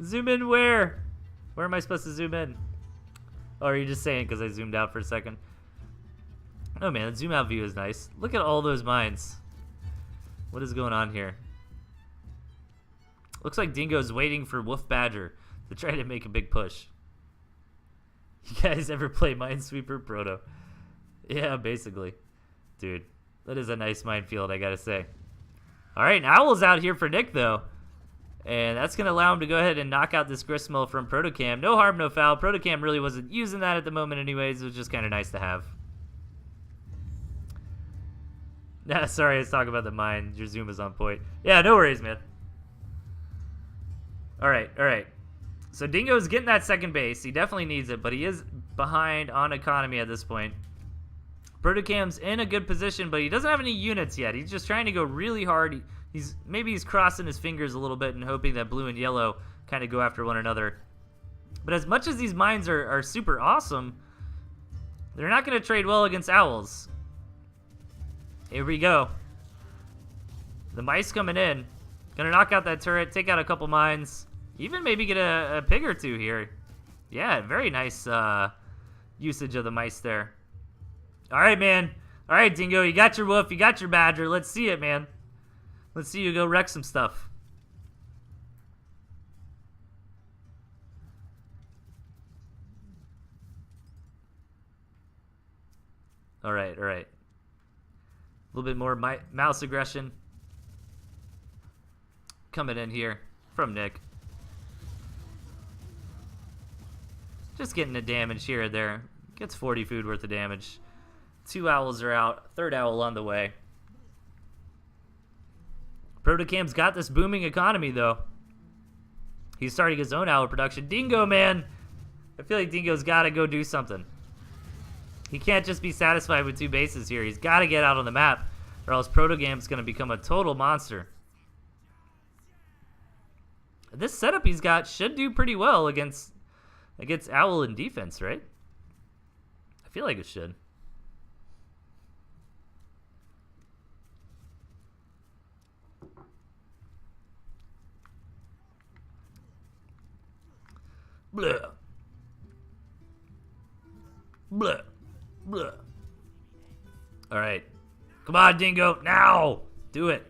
Zoom in where? Where am I supposed to zoom in? Oh, are you just saying because I zoomed out for a second? Oh man, the zoom out view is nice. Look at all those mines. What is going on here? Looks like Dingo's waiting for Wolf Badger to try to make a big push. You guys ever play Minesweeper Proto? Yeah, basically. Dude, that is a nice minefield, I gotta say. Alright, Owl's out here for Nick, though. And that's going to allow him to go ahead and knock out this Gristmill from Protocam. No harm, no foul. Protocam really wasn't using that at the moment anyways. It was just kind of nice to have. Nah, sorry, I was talking about the mine. Your zoom is on point. Yeah, no worries, man. Alright, alright. So Dingo's getting that second base. He definitely needs it, but he is behind on economy at this point. Protocam's in a good position, but he doesn't have any units yet. He's just trying to go really hard. Maybe he's crossing his fingers a little bit and hoping that blue and yellow kind of go after one another. But as much as these mines are super awesome, they're not going to trade well against owls. Here we go. The mice coming in. Going to knock out that turret, take out a couple mines, even maybe get a pig or two here. Yeah, very nice usage of the mice there. All right, man. All right, Dingo, you got your wolf, you got your badger. Let's see it, man. Let's see you go wreck some stuff. All right, all right. A little bit more mouse aggression coming in here from Nick. Just getting the damage here or there. Gets 40 food worth of damage. 2 owls are out. 3rd owl on the way. Protocam's got this booming economy, though. He's starting his own owl production. Dingo, man! I feel like Dingo's got to go do something. He can't just be satisfied with 2 bases here. He's got to get out on the map, or else Protocam's going to become a total monster. This setup he's got should do pretty well against Owl in defense, right? I feel like it should. Blah. Blah. Blah. All right. Come on, Dingo. Now. Do it.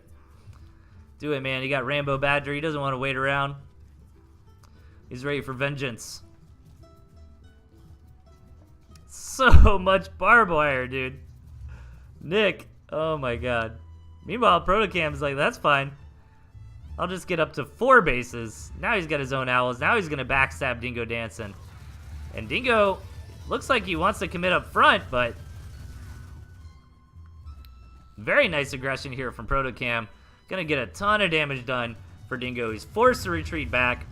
Do it, man. He got Rambo Badger. He doesn't want to wait around. He's ready for vengeance. So much barbed wire, dude. Nick. Oh, my God. Meanwhile, Protocam's like, that's fine. I'll just get up to 4 bases. Now he's got his own owls. Now he's going to backstab Dingo Dancing. And Dingo looks like he wants to commit up front, but very nice aggression here from Protocam. Going to get a ton of damage done for Dingo. He's forced to retreat back.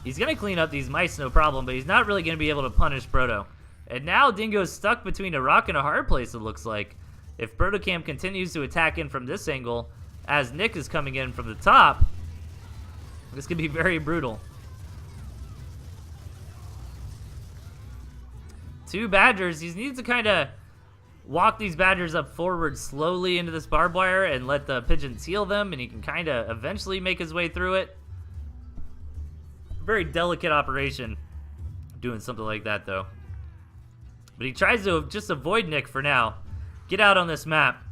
He's going to clean up these mice, no problem, but he's not really going to be able to punish Proto. And now Dingo's stuck between a rock and a hard place, it looks like. If Protocam continues to attack in from this angle, as Nick is coming in from the top, this could be very brutal. 2 badgers. He needs to kind of walk these badgers up forward slowly into this barbed wire and let the pigeons heal them, and he can kind of eventually make his way through it. Very delicate operation doing something like that, though. But he tries to just avoid Nick for now. Get out on this map.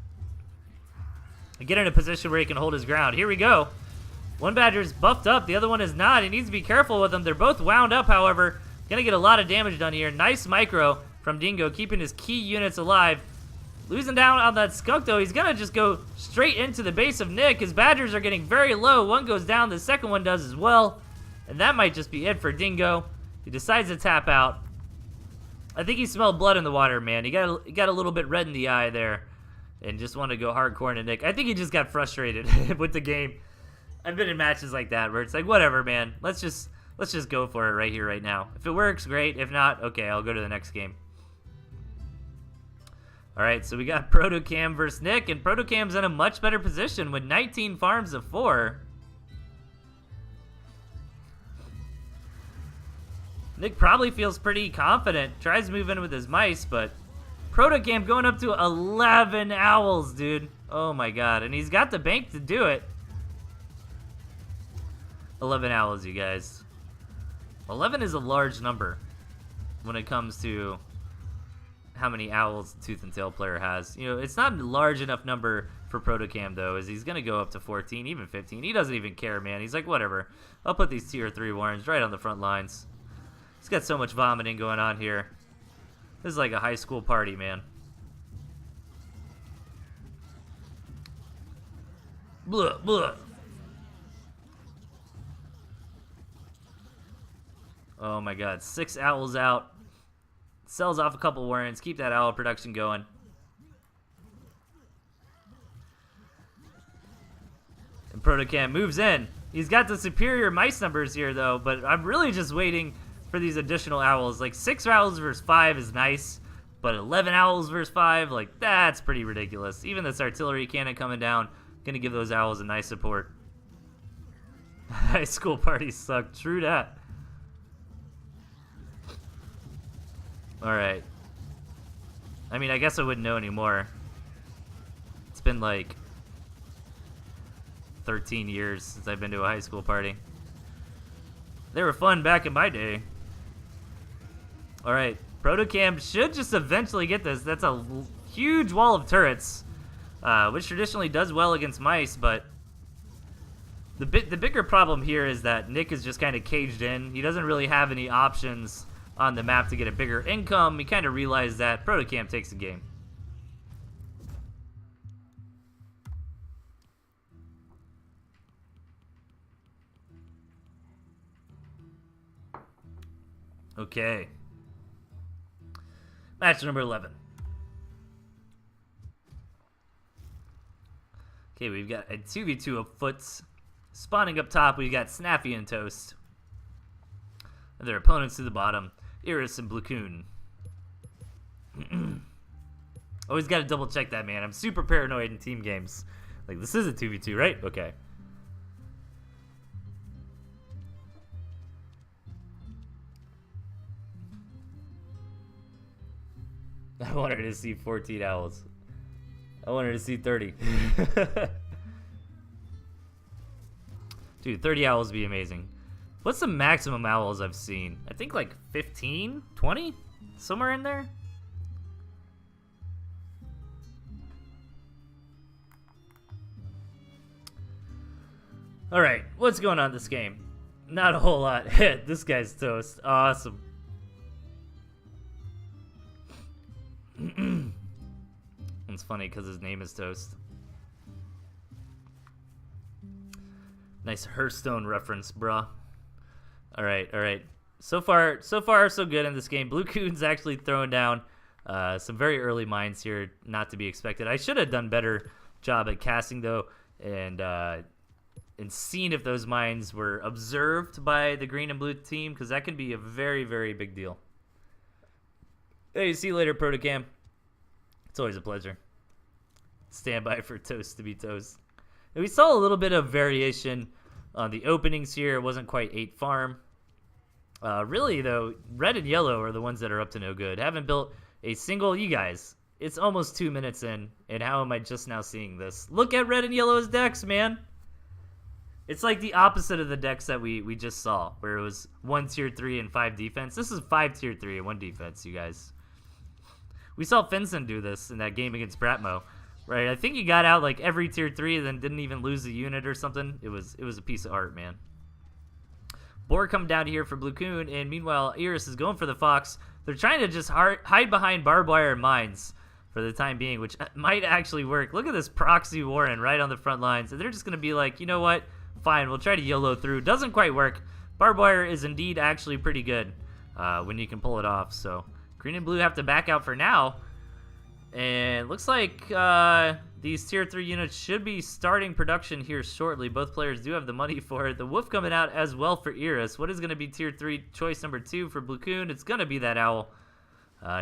And get in a position where he can hold his ground. Here we go. One badger's buffed up. The other one is not. He needs to be careful with them. They're both wound up, however. Gonna get a lot of damage done here. Nice micro from Dingo, keeping his key units alive. Losing down on that skunk, though. He's gonna just go straight into the base of Nick. His badgers are getting very low. One goes down. The second one does as well. And that might just be it for Dingo. He decides to tap out. I think he smelled blood in the water, man. He got a little bit red in the eye there and just wanted to go hardcore into Nick. I think he just got frustrated with the game. I've been in matches like that where it's like, whatever, man. Let's just go for it right here, right now. If it works, great. If not, okay, I'll go to the next game. All right, so we got Protocam versus Nick, and Protocam's in a much better position with 19 farms of 4. Nick probably feels pretty confident. Tries to move in with his mice, but Protocam going up to 11 owls, dude. Oh my god. And he's got the bank to do it. 11 owls, you guys. 11 is a large number when it comes to how many owls the Tooth and Tail player has. You know, it's not a large enough number for Protocam, though, as he's going to go up to 14, even 15. He doesn't even care, man. He's like, whatever. I'll put these tier 3 warrens right on the front lines. He's got so much vomiting going on here. This is like a high school party, man. Blah, blah. Oh my god, 6 owls out. Sells off a couple warrens. Keep that owl production going. And Protocam moves in. He's got the superior mice numbers here, though, but I'm really just waiting for these additional owls. Like, 6 owls versus 5 is nice, but 11 owls versus 5, like, that's pretty ridiculous. Even this artillery cannon coming down, gonna give those owls a nice support. High school parties suck. True that. Alright. I mean, I guess I wouldn't know anymore. It's been like 13 years since I've been to a high school party. They were fun back in my day. Alright, Protocam should just eventually get this. That's a huge wall of turrets, which traditionally does well against mice, but the bigger problem here is that Nick is just kind of caged in. He doesn't really have any options on the map to get a bigger income. He kind of realized that. Protocam takes the game. Okay. Match number 11. Okay, we've got a 2v2 of foots. Spawning up top, we've got Snappy and Toast. And their opponents to the bottom, Iris and Bluecoon. Always got to double check that, man. I'm super paranoid in team games. Like, this is a 2v2, right? Okay. I wanted to see 14 owls. I wanted to see 30. Dude, 30 owls would be amazing. What's the maximum owls I've seen? I think like 15, 20? Somewhere in there? Alright, what's going on this game? Not a whole lot. This guy's toast. Awesome. It's funny because his name is Toast. Nice Hearthstone reference, bruh. Alright, alright. So far, so good in this game. Bluecoon's actually throwing down some very early mines here, not to be expected. I should have done better job at casting, though, and seen if those mines were observed by the green and blue team, because that can be a very, very big deal. Hey, see you later, Protocam. It's always a pleasure. Stand by for Toast to be Toast. And we saw a little bit of variation on the openings here. It wasn't quite 8 farm. Really, though, red and yellow are the ones that are up to no good. Haven't built a single, you guys. It's almost 2 minutes in, and how am I just now seeing this? Look at red and yellow's decks, man. It's like the opposite of the decks that we just saw, where it was 1 tier 3 and 5 defense. This is 5 tier 3 and 1 defense, you guys. We saw Finson do this in that game against Bratmo, right? I think he got out like every tier 3 and then didn't even lose a unit or something. It was a piece of art, man. Boar come down here for Bluecoon, and meanwhile, Iris is going for the Fox. They're trying to just hide behind barbed wire mines for the time being, which might actually work. Look at this proxy Warren right on the front lines, and they're just going to be like, you know what? Fine, we'll try to YOLO through. Doesn't quite work. Barbed wire is indeed actually pretty good when you can pull it off, so green and blue have to back out for now. And looks like these tier 3 units should be starting production here shortly. Both players do have the money for it. The Wolf coming out as well for Iris. What is going to be tier 3 choice number 2 for Bluecoon? It's going to be that owl.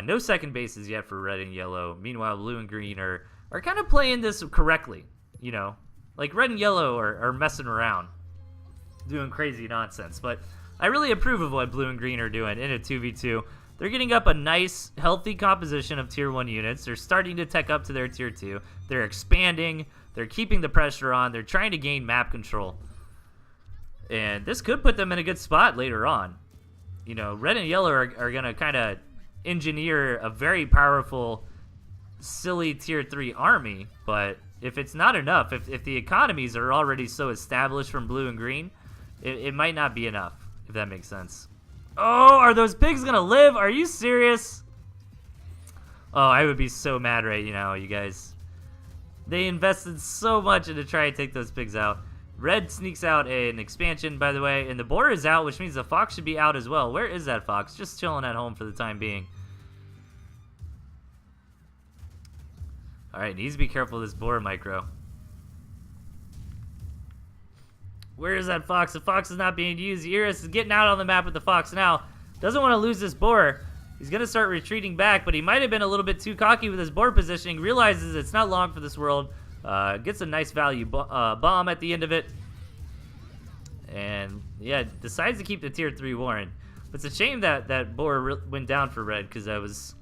No second bases yet for red and yellow. Meanwhile, blue and green are kind of playing this correctly. You know, like red and yellow are messing around, doing crazy nonsense. But I really approve of what blue and green are doing in a 2v2. they're getting up a nice, healthy composition of Tier 1 units. They're starting to tech up to their Tier 2. They're expanding. They're keeping the pressure on. They're trying to gain map control. And this could put them in a good spot later on. You know, red and yellow are going to kind of engineer a very powerful, silly Tier 3 army. But if it's not enough, if the economies are already so established from blue and green, it might not be enough, if that makes sense. Oh, are those pigs going to live? Are you serious? Oh, I would be so mad right now, you guys. They invested so much into trying to take those pigs out. Red sneaks out an expansion, by the way, and the boar is out, which means the fox should be out as well. Where is that fox? Just chilling at home for the time being. Alright, needs to be careful of this boar micro. Where is that fox? The fox is not being used. Iris is getting out on the map with the fox now. Doesn't want to lose this boar. He's going to start retreating back, but he might have been a little bit too cocky with his board positioning. Realizes it's not long for this world. Gets a nice value bomb at the end of it. And, yeah, decides to keep the Tier 3 Warren. But it's a shame that that boar went down for red, because that was,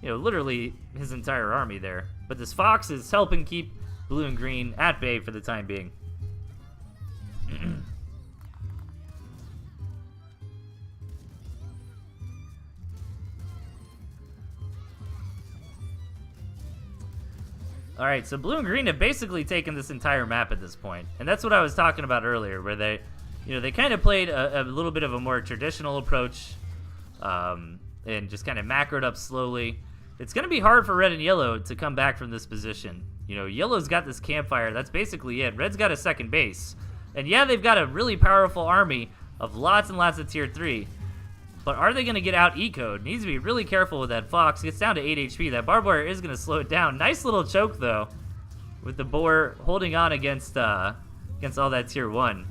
you know, literally his entire army there. But this fox is helping keep blue and green at bay for the time being. Alright, so blue and green have basically taken this entire map at this point. And that's what I was talking about earlier, where they, you know, they kind of played a little bit of a more traditional approach, and just kind of macroed up slowly. It's going to be hard for red and yellow to come back from this position. You know, yellow's got this campfire. That's basically it. Red's got a second base. And yeah, they've got a really powerful army of lots and lots of Tier 3. But are they going to get out E-code? Needs to be really careful with that fox. Gets down to 8 HP. That barbed wire is going to slow it down. Nice little choke, though, with the boar holding on against all that Tier 1.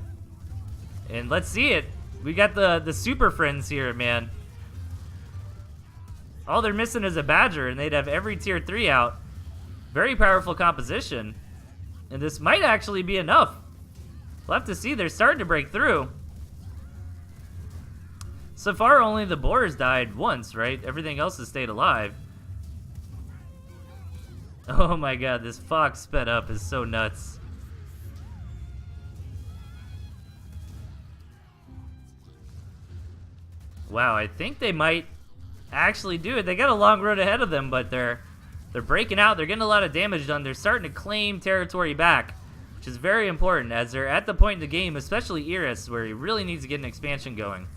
And let's see it. We got the super friends here, man. All they're missing is a badger, and they'd have every Tier 3 out. Very powerful composition. And this might actually be enough. We'll have to see. They're starting to break through. So far, only the boar has died once, right? Everything else has stayed alive. Oh my god, this fox sped up is so nuts. Wow, I think they might actually do it. They got a long road ahead of them, but they're breaking out. They're getting a lot of damage done. They're starting to claim territory back, which is very important as they're at the point in the game, especially Iris, where he really needs to get an expansion going.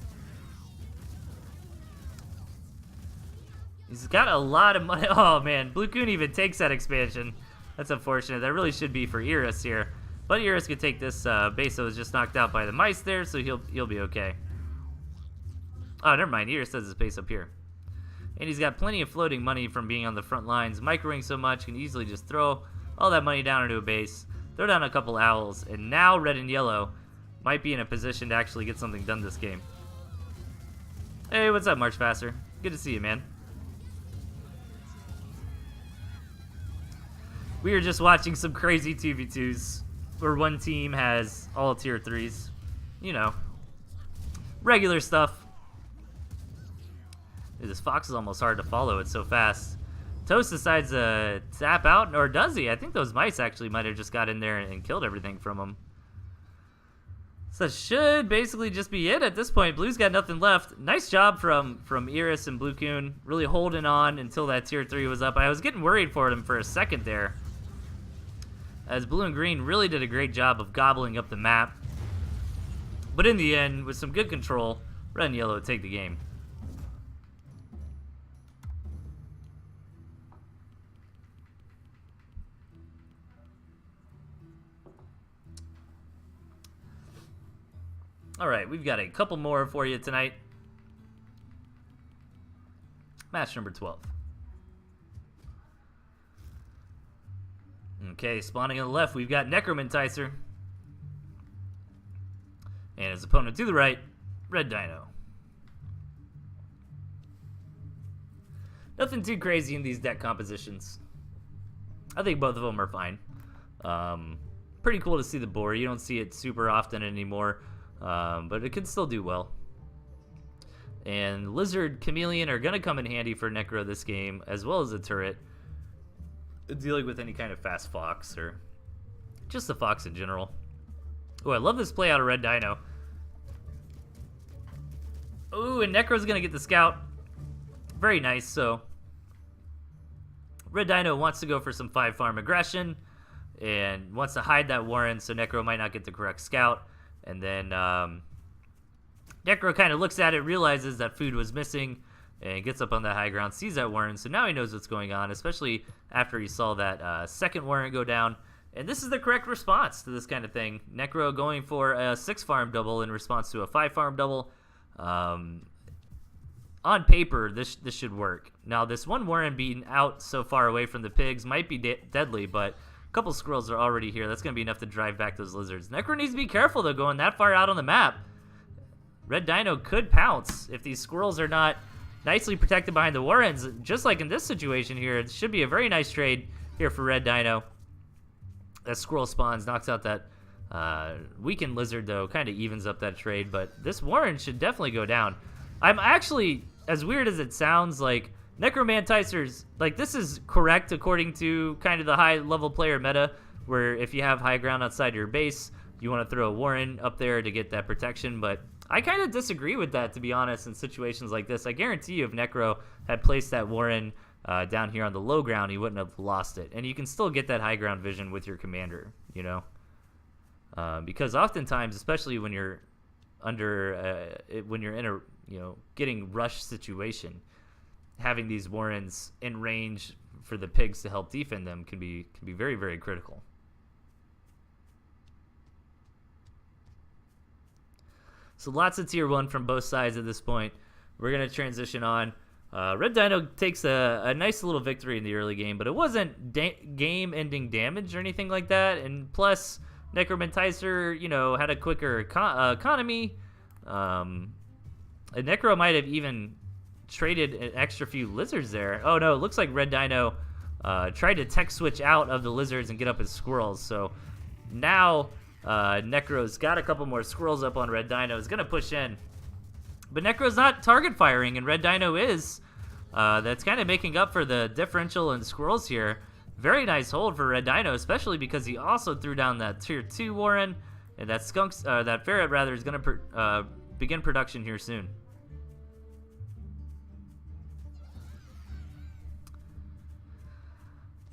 He's got a lot of money. Oh, man. Blue Coon even takes that expansion. That's unfortunate. That really should be for Iris here. But Iris could take this base that was just knocked out by the mice there, so he'll be okay. Oh, never mind. Iris does his base up here. And he's got plenty of floating money from being on the front lines. Microing so much, can easily just throw all that money down into a base. Throw down a couple owls. And now red and yellow might be in a position to actually get something done this game. Hey, what's up, March Faster? Good to see you, man. We are just watching some crazy 2v2s where one team has all Tier 3s. You know, regular stuff. This fox is almost hard to follow. It's so fast. Toast decides to tap out, or does he? I think those mice actually might have just got in there and killed everything from him. So that should basically just be it at this point. Blue's got nothing left. Nice job from Iris and Blue Coon, really holding on until that Tier 3 was up. I was getting worried for them for a second there, as blue and green really did a great job of gobbling up the map. But in the end, with some good control, red and yellow take the game. Alright, we've got a couple more for you tonight. Match number 12. Okay, spawning on the left, we've got Necromanticer. And his opponent to the right, Red Dino. Nothing too crazy in these deck compositions. I think both of them are fine. Pretty cool to see the boar. You don't see it super often anymore, but it can still do well. And Lizard, Chameleon are going to come in handy for Necro this game, as well as a turret, dealing with any kind of fast fox or just the fox in general. Oh, I love this play out of Red Dino. Ooh, and Necro's going to get the scout. Very nice. So Red Dino wants to go for some 5-farm aggression and wants to hide that Warren so Necro might not get the correct scout. And then Necro kind of looks at it, realizes that food was missing, and gets up on that high ground, sees that Warren. So now he knows what's going on, especially after he saw that second Warren go down. And this is the correct response to this kind of thing. Necro going for a 6-farm double in response to a 5-farm double. On paper, this should work. Now, this one Warren being out so far away from the pigs might be deadly, but a couple squirrels are already here. That's going to be enough to drive back those lizards. Necro needs to be careful, though, going that far out on the map. Red Dino could pounce if these squirrels are not nicely protected behind the Warrens. Just like in this situation here, it should be a very nice trade here for Red Dino. That squirrel spawns, knocks out that weakened lizard, though, kind of evens up that trade. But this Warren should definitely go down. I'm actually, as weird as it sounds, like, Necromanticers, like, this is correct according to kind of the high-level player meta, where if you have high ground outside your base, you want to throw a Warren up there to get that protection. But I kind of disagree with that, to be honest, in situations like this. I guarantee you if Necro had placed that Warren down here on the low ground, he wouldn't have lost it. And you can still get that high ground vision with your commander, you know? Because oftentimes, especially when you're when you're in a, you know, getting rush situation, having these Warrens in range for the pigs to help defend them can be very, very critical. So lots of tier 1 from both sides at this point. We're going to transition on. Red Dino takes a nice little victory in the early game, but it wasn't game-ending damage or anything like that. And plus, Necromanticer, you know, had a quicker economy. And Necro might have even traded an extra few lizards there. Oh, no, it looks like Red Dino tried to tech switch out of the lizards and get up his squirrels. So now Necro's got a couple more squirrels up on Red Dino. Is going to push in. But Necro's not target firing, and Red Dino is. That's kind of making up for the differential in squirrels here. Very nice hold for Red Dino, especially because he also threw down that tier 2 Warren, and that that ferret rather is going to begin production here soon.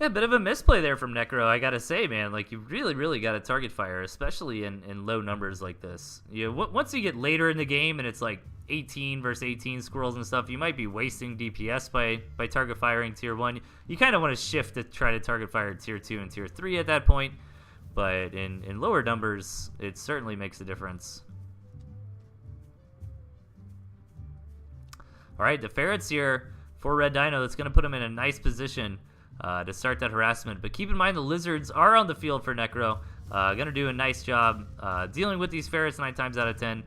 Yeah, a bit of a misplay there from Necro, I gotta say, man. Like, you really, really got to target fire, especially in low numbers like this. You know, once you get later in the game and it's like 18 versus 18 squirrels and stuff, you might be wasting DPS by target firing tier 1. You kind of want to shift to try to target fire tier 2 and tier 3 at that point. But in lower numbers, it certainly makes a difference. All right, the ferret's here for Red Dino. That's going to put him in a nice position to start that harassment. But keep in mind the lizards are on the field for Necro. Going to do a nice job dealing with these ferrets 9 times out of 10.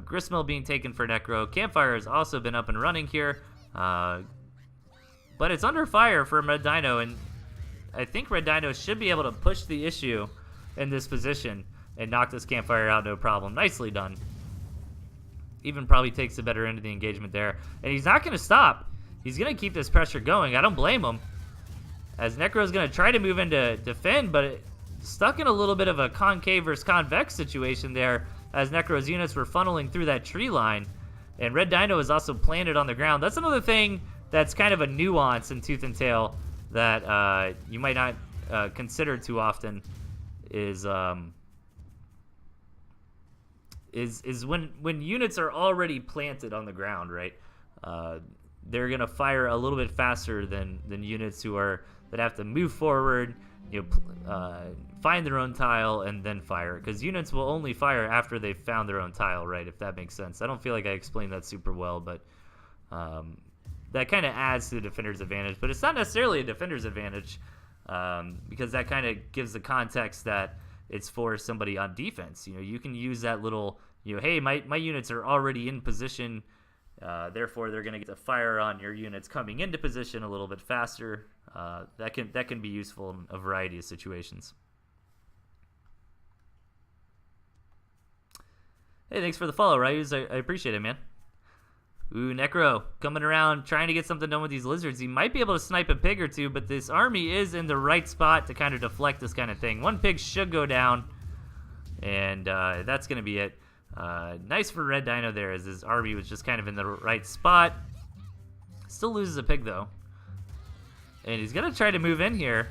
Gristmill being taken for Necro. Campfire has also been up and running here. But it's under fire for Red Dino, and I think Red Dino should be able to push the issue in this position and knock this Campfire out no problem. Nicely done. Even probably takes the better end of the engagement there. And he's not going to stop. He's going to keep this pressure going. I don't blame him. As Necro's going to try to move in to defend, but stuck in a little bit of a concave versus convex situation there as Necro's units were funneling through that tree line. And Red Dino is also planted on the ground. That's another thing that's kind of a nuance in Tooth and Tail that you might not consider too often is when units are already planted on the ground, right? They're gonna fire a little bit faster than units that have to move forward, you know, find their own tile and then fire. Because units will only fire after they've found their own tile, right? If that makes sense. I don't feel like I explained that super well, but that kind of adds to the defender's advantage. But it's not necessarily a defender's advantage because that kind of gives the context that it's for somebody on defense. You know, you can use that little, you know, hey, my units are already in position. Therefore, they're going to get to fire on your units coming into position a little bit faster. That can be useful in a variety of situations. Hey, thanks for the follow, Ryuz. I appreciate it, man. Ooh, Necro coming around, trying to get something done with these lizards. He might be able to snipe a pig or two, but this army is in the right spot to kind of deflect this kind of thing. One pig should go down, and that's going to be it. Nice for Red Dino there, as his army was just kind of in the right spot. Still loses a pig, though. And he's going to try to move in here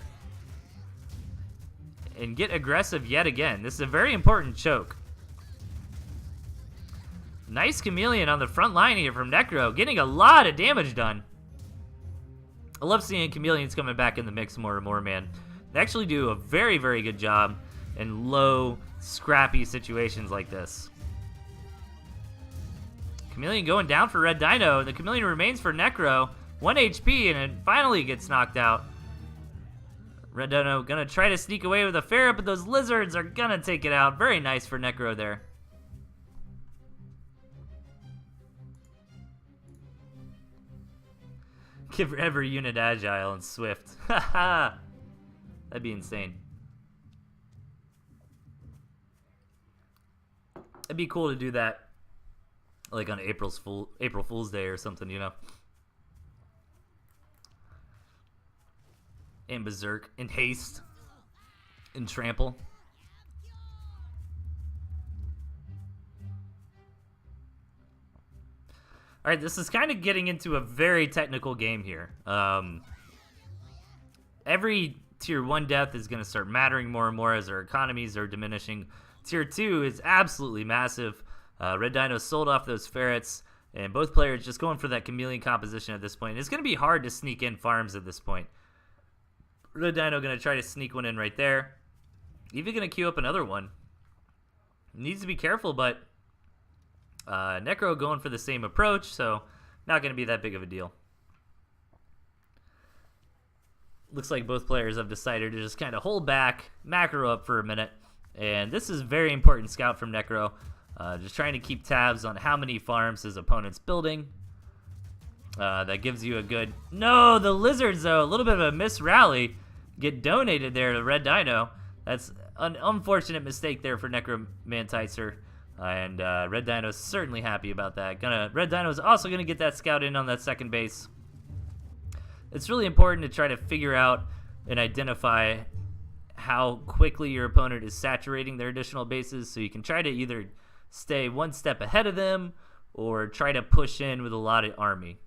and get aggressive yet again. This is a very important choke. Nice chameleon on the front line here from Necro, getting a lot of damage done. I love seeing chameleons coming back in the mix more and more, man. They actually do a very, very good job in low, scrappy situations like this. Chameleon going down for Red Dino. The chameleon remains for Necro. 1 HP, and it finally gets knocked out. Red Dino gonna try to sneak away with a ferret, but those lizards are gonna take it out. Very nice for Necro there. Give every unit agile and swift. Haha. That'd be insane. It'd be cool to do that, like on April Fool's Day or something, you know. And Berserk, and Haste, and Trample. All right, this is kind of getting into a very technical game here. Every Tier 1 death is going to start mattering more and more as our economies are diminishing. Tier 2 is absolutely massive. Red Dino sold off those ferrets, and both players just going for that chameleon composition at this point. It's going to be hard to sneak in farms at this point. Red Dino going to try to sneak one in right there. Even going to queue up another one. Needs to be careful, but Necro going for the same approach, so not going to be that big of a deal. Looks like both players have decided to just kind of hold back, macro up for a minute. And this is very important scout from Necro. Just trying to keep tabs on how many farms his opponent's building. That gives you a good... No, the lizards, though, a little bit of a misrally. Get donated there to Red Dino. That's an unfortunate mistake there for Necromanticer. And Red Dino's certainly happy about that. Red Dino's also going to get that scout in on that second base. It's really important to try to figure out and identify how quickly your opponent is saturating their additional bases, so you can try to either stay one step ahead of them or try to push in with a lot of army.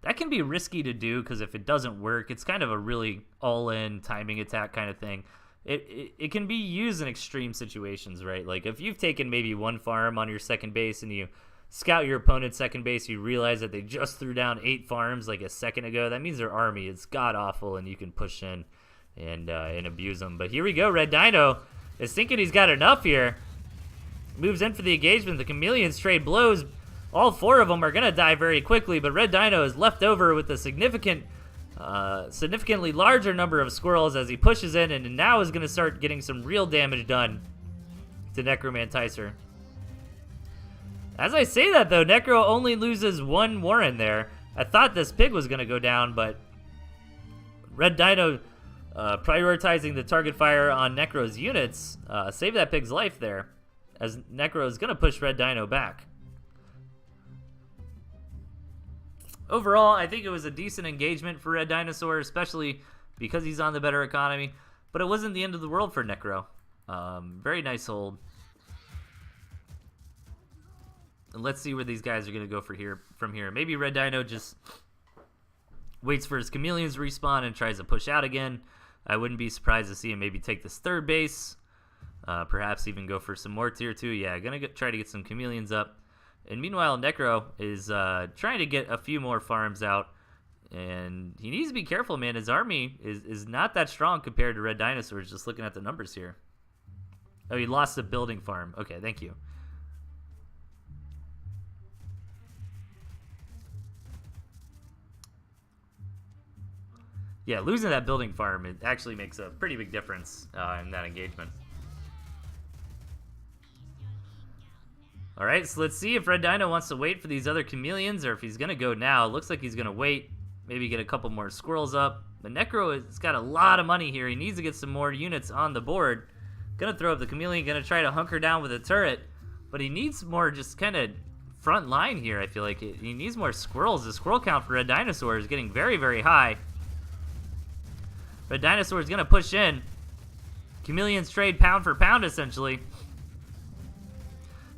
That can be risky to do, because if it doesn't work, it's kind of a really all-in timing attack kind of thing. It can be used in extreme situations, right? Like if you've taken maybe one farm on your second base and you scout your opponent's second base, you realize that they just threw down 8 farms like a second ago. That means their army is god-awful, and you can push in and abuse them. But here we go. Red Dino is thinking he's got enough here. Moves in for the engagement. The chameleons trade blows. All 4 of them are going to die very quickly, but Red Dino is left over with a significantly larger number of squirrels as he pushes in, and now is going to start getting some real damage done to Necromanticer. As I say that, though, Necro only loses 1 Warren there. I thought this pig was going to go down, but Red Dino prioritizing the target fire on Necro's units saved that pig's life there, as Necro is going to push Red Dino back. Overall, I think it was a decent engagement for Red Dinosaur, especially because he's on the better economy, but it wasn't the end of the world for Necro. Very nice hold. And let's see where these guys are going to go from here. Maybe Red Dino just waits for his chameleons to respawn and tries to push out again. I wouldn't be surprised to see him maybe take this third base. Perhaps even go for some more tier 2. Yeah, going to try to get some chameleons up. And meanwhile, Necro is trying to get a few more farms out. And he needs to be careful, man. His army is not that strong compared to Red Dinosaurs, just looking at the numbers here. Oh, he lost a building farm. Okay, thank you. Yeah, losing that building farm, it actually makes a pretty big difference in that engagement. All right, so let's see if Red Dino wants to wait for these other chameleons or if he's going to go now. It looks like he's going to wait, maybe get a couple more squirrels up. But Necro has got a lot of money here. He needs to get some more units on the board. Going to throw up the chameleon, going to try to hunker down with a turret. But he needs more just kind of front line here. I feel like he needs more squirrels. The squirrel count for Red Dinosaur is getting very, very high. Red Dinosaur is going to push in. Chameleons trade pound for pound, essentially.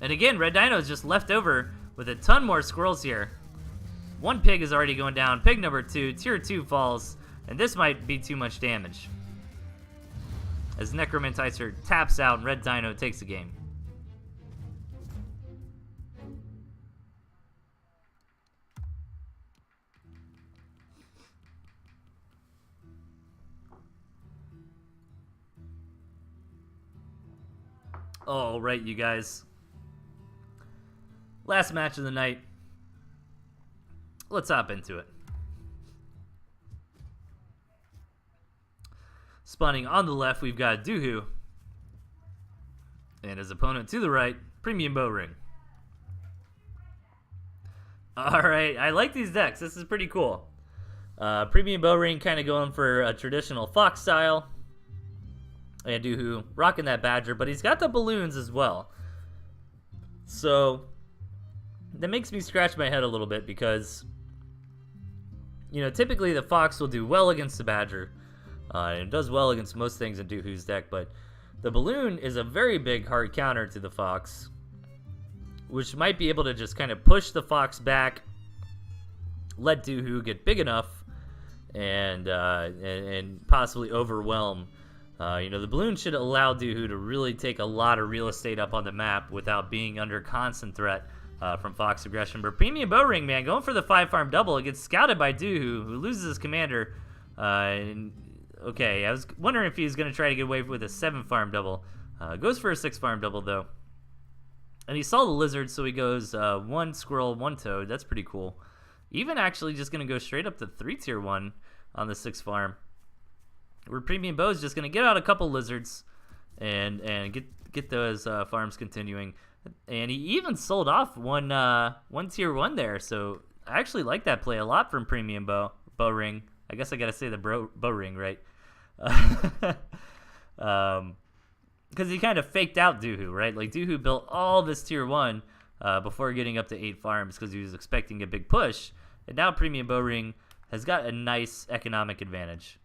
And again, Red Dino is just left over with a ton more squirrels here. One pig is already going down. Pig number 2, tier 2 falls. And this might be too much damage. As Necromantizer taps out and Red Dino takes the game. All right, you guys. Last match of the night. Let's hop into it. Spawning on the left, we've got Doohoo. And his opponent to the right, Premium Bow Ring. Alright, I like these decks. This is pretty cool. Premium Bow Ring kind of going for a traditional Fox style. And Doohoo rocking that Badger, but he's got the balloons as well. So, that makes me scratch my head a little bit because, you know, typically the Fox will do well against the Badger. And it does well against most things in Doohoo's deck, but the balloon is a very big hard counter to the Fox, which might be able to just kind of push the Fox back, let Doohoo get big enough, and possibly overwhelm. You know, the balloon should allow Doohoo to really take a lot of real estate up on the map without being under constant threat from Fox aggression. But Premium Bow Ring, man, going for the 5-farm double. It gets scouted by Doohoo, who loses his commander. Okay, I was wondering if he was going to try to get away with a 7-farm double. Goes for a 6-farm double, though. And he saw the lizard, so he goes 1 squirrel, 1 toad. That's pretty cool. Even actually just going to go straight up to 3-tier 1 on the 6-farm. Where Premium Bow is just going to get out a couple lizards and get those farms continuing. And he even sold off one tier 1 there. So I actually like that play a lot from Premium Bow Ring. I guess I got to say the Bow Ring, right? Because he kind of faked out Doohoo, right? Like Doohoo built all this tier 1 before getting up to 8 farms because he was expecting a big push. And now Premium Bow Ring has got a nice economic advantage.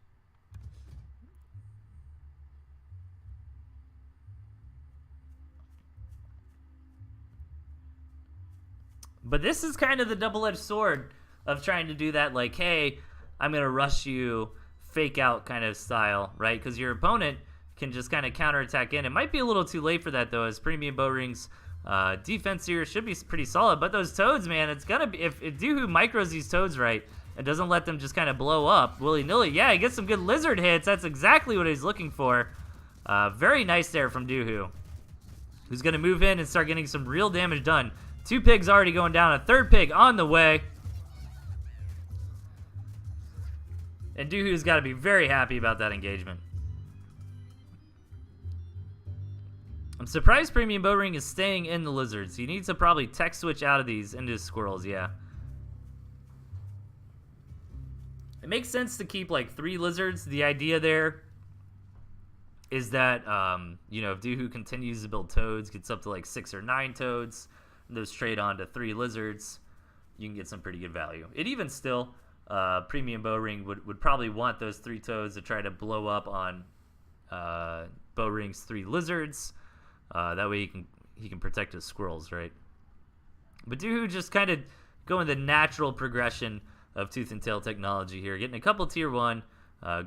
But this is kind of the double-edged sword of trying to do that, like, hey, I'm going to rush you, fake out kind of style, right? Because your opponent can just kind of counterattack in. It might be a little too late for that, though, as Premium Bow Ring's defense here should be pretty solid. But those toads, man, it's going to be, if Doohoo micros these toads right and doesn't let them just kind of blow up willy-nilly, yeah, he gets some good lizard hits. That's exactly what he's looking for. Very nice there from Doohoo, who's going to move in and start getting some real damage done. 2 pigs already going down, a 3rd pig on the way. And Doohoo's got to be very happy about that engagement. I'm surprised Premium Bow Ring is staying in the lizards. He needs to probably tech switch out of these into squirrels, yeah. It makes sense to keep like 3 lizards. The idea there is that, you know, if Doohoo continues to build toads, gets up to like 6 or 9 toads, those trade on to 3 lizards, you can get some pretty good value. It even still, Premium Bow Ring would probably want those 3 toads to try to blow up on Bow Ring's 3 lizards. That way he can protect his squirrels, right? But Doohoo just kind of going the natural progression of Tooth and Tail technology here, getting a couple tier 1,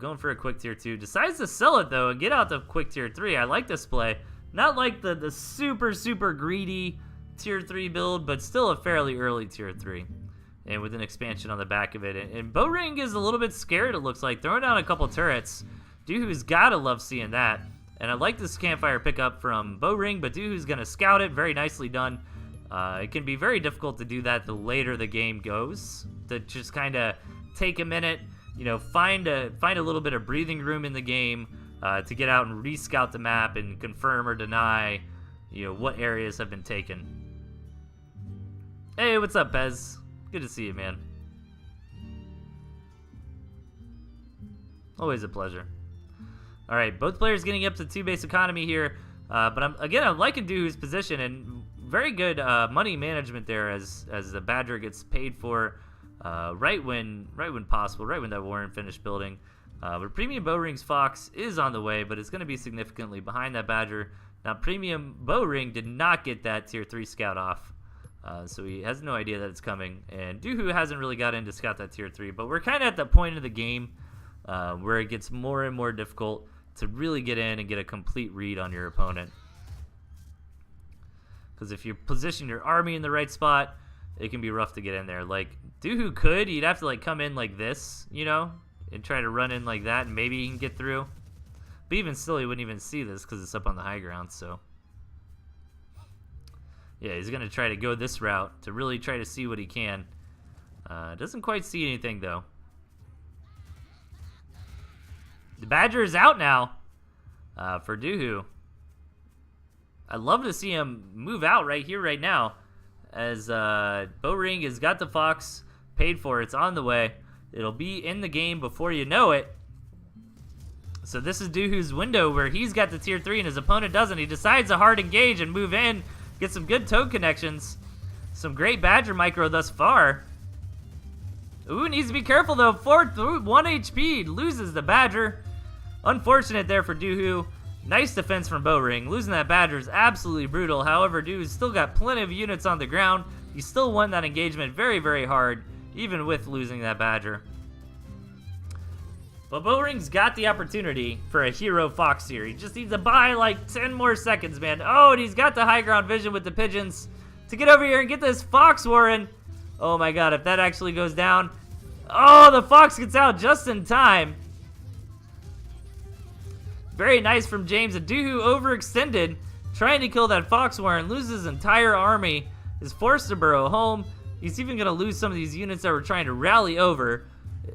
going for a quick tier 2, decides to sell it though and get out the quick tier 3. I like this play. Not like the super greedy tier 3 build, but still a fairly early tier 3. And with an expansion on the back of it. And Bow Ring is a little bit scared, it looks like. Throwing down a couple turrets. Doohoo's got to love seeing that. And I like this campfire pickup from Bow Ring, but Doohoo's going to scout it. Very nicely done. It can be very difficult to do that the later the game goes. To just kind of take a minute, you know, find a little bit of breathing room in the game to get out and re-scout the map and confirm or deny, you know, what areas have been taken. Hey, what's up, Pez? Good to see you, man. Always a pleasure. Alright, both players getting up to 2 base economy here. But I'm liking Doohoo's position, and very good money management there as the Badger gets paid for right when possible, right when that Warren finished building. But Premium Bowring's Fox is on the way, but it's going to be significantly behind that Badger. Now, Premium Bowring did not get that Tier 3 scout off, so he has no idea that it's coming. And Doohoo hasn't really got in to scout that Tier 3, but we're kind of at the point of the game where it gets more and more difficult to really get in and get a complete read on your opponent. Because if you position your army in the right spot, it can be rough to get in there. Like, Doohoo could, you'd have to like come in like this, you know, and try to run in like that, and maybe he can get through. But even still, he wouldn't even see this because it's up on the high ground, so. Yeah, he's going to try to go this route to really try to see what he can. Doesn't quite see anything, though. The Badger is out now for Doohoo. I'd love to see him move out right here, right now, as Bowring has got the Fox paid for. It's on the way. It'll be in the game before you know it. So this is Doohoo's window where he's got the Tier 3 and his opponent doesn't. He decides to hard engage and move in, get some good toad connections. Some great Badger micro thus far. Ooh, needs to be careful though. 1 HP, loses the Badger. Unfortunate there for Doohoo. Nice defense from Bowring. Losing that Badger is absolutely brutal. However, Doohoo's still got plenty of units on the ground. He still won that engagement very, very hard, even with losing that Badger. But Bowring's got the opportunity for a hero Fox here. He just needs to buy like 10 more seconds, man. Oh, and he's got the high ground vision with the pigeons to get over here and get this Fox Warren. Oh my god, if that actually goes down. Oh, the Fox gets out just in time. Very nice from James. A Doohoo overextended, trying to kill that Fox Warren, loses his entire army, is forced to burrow home. He's even going to lose some of these units that were trying to rally over.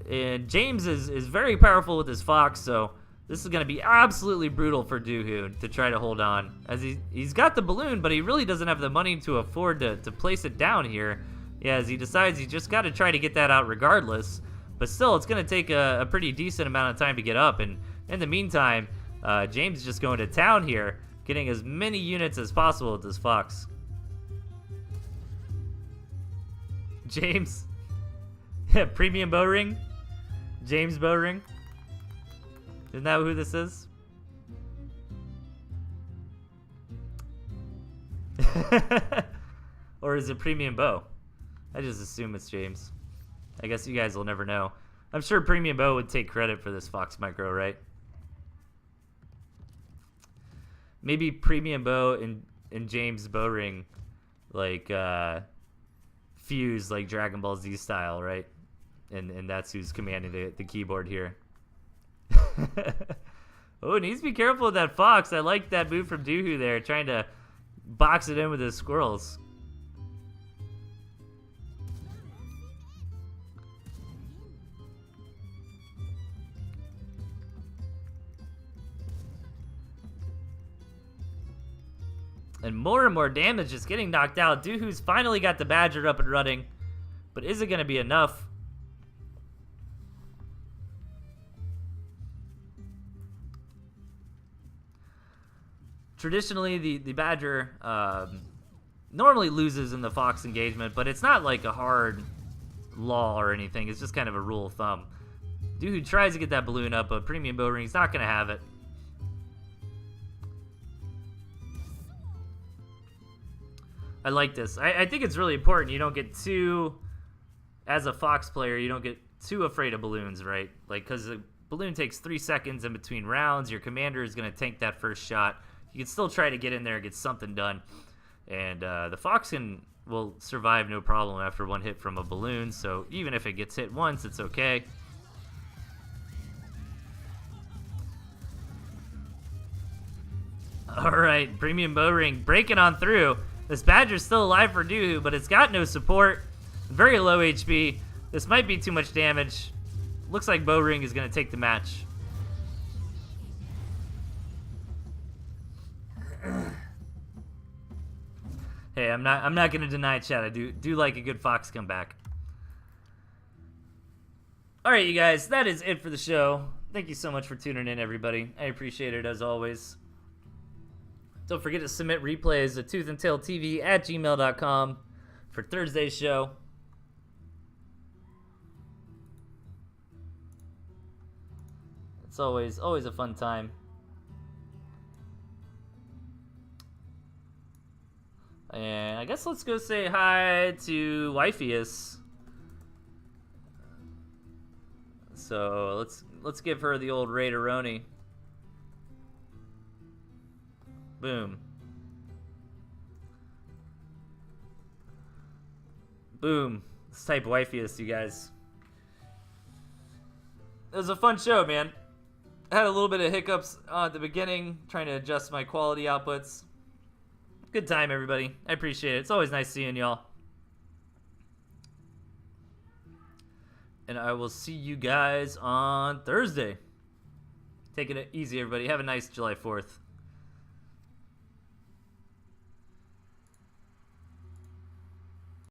And James is very powerful with his Fox, so this is going to be absolutely brutal for Doohoo to try to hold on. As he's got the balloon, but he really doesn't have the money to afford to place it down here. Yeah, as he decides he just got to try to get that out regardless. But still, it's going to take a pretty decent amount of time to get up. And in the meantime, James is just going to town here, getting as many units as possible with this Fox. James. Premium Bowring. James Bowring. Isn't that who this is? Or is it Premium Bow? I just assume it's James. I guess you guys will never know. I'm sure Premium Bow would take credit for this Fox micro, right? Maybe Premium Bow and James Bowring like fuse like Dragon Ball Z style, right? And that's who's commanding the keyboard here. Oh, needs to be careful with that Fox. I like that move from Doohoo there, trying to box it in with his squirrels. And more damage is getting knocked out. Doohoo's finally got the Badger up and running. But is it going to be enough? Traditionally, the Badger normally loses in the Fox engagement, but it's not like a hard law or anything. It's just kind of a rule of thumb. Doohoo tries to get that balloon up, but Premium Bowring's not going to have it. I like this. I think it's really important. You don't get too, as a Fox player, you don't get too afraid of balloons, right? Like, because the balloon takes 3 seconds in between rounds. Your commander is going to tank that first shot. You can still try to get in there and get something done. And the Fox will survive no problem after one hit from a balloon. So even if it gets hit once, it's okay. All right, Premium Bowring breaking on through. This Badger's still alive for Doohoo, but it's got no support. Very low HP. This might be too much damage. Looks like Bowring is going to take the match. Hey, I'm not going to deny chat. I do like a good Fox comeback. All right, you guys, that is it for the show. Thank you so much for tuning in, everybody. I appreciate it as always. Don't forget to submit replays at ToothAndTailTV at gmail.com for Thursday's show. It's always a fun time. And I guess let's go say hi to Delthius. So let's give her the old Raideroni. Boom. Boom. Let's type Delthius, you guys. It was a fun show, man. I had a little bit of hiccups at the beginning, trying to adjust my quality outputs. Good time, everybody. I appreciate it. It's always nice seeing y'all. And I will see you guys on Thursday. Taking it easy, everybody. Have a nice July 4th.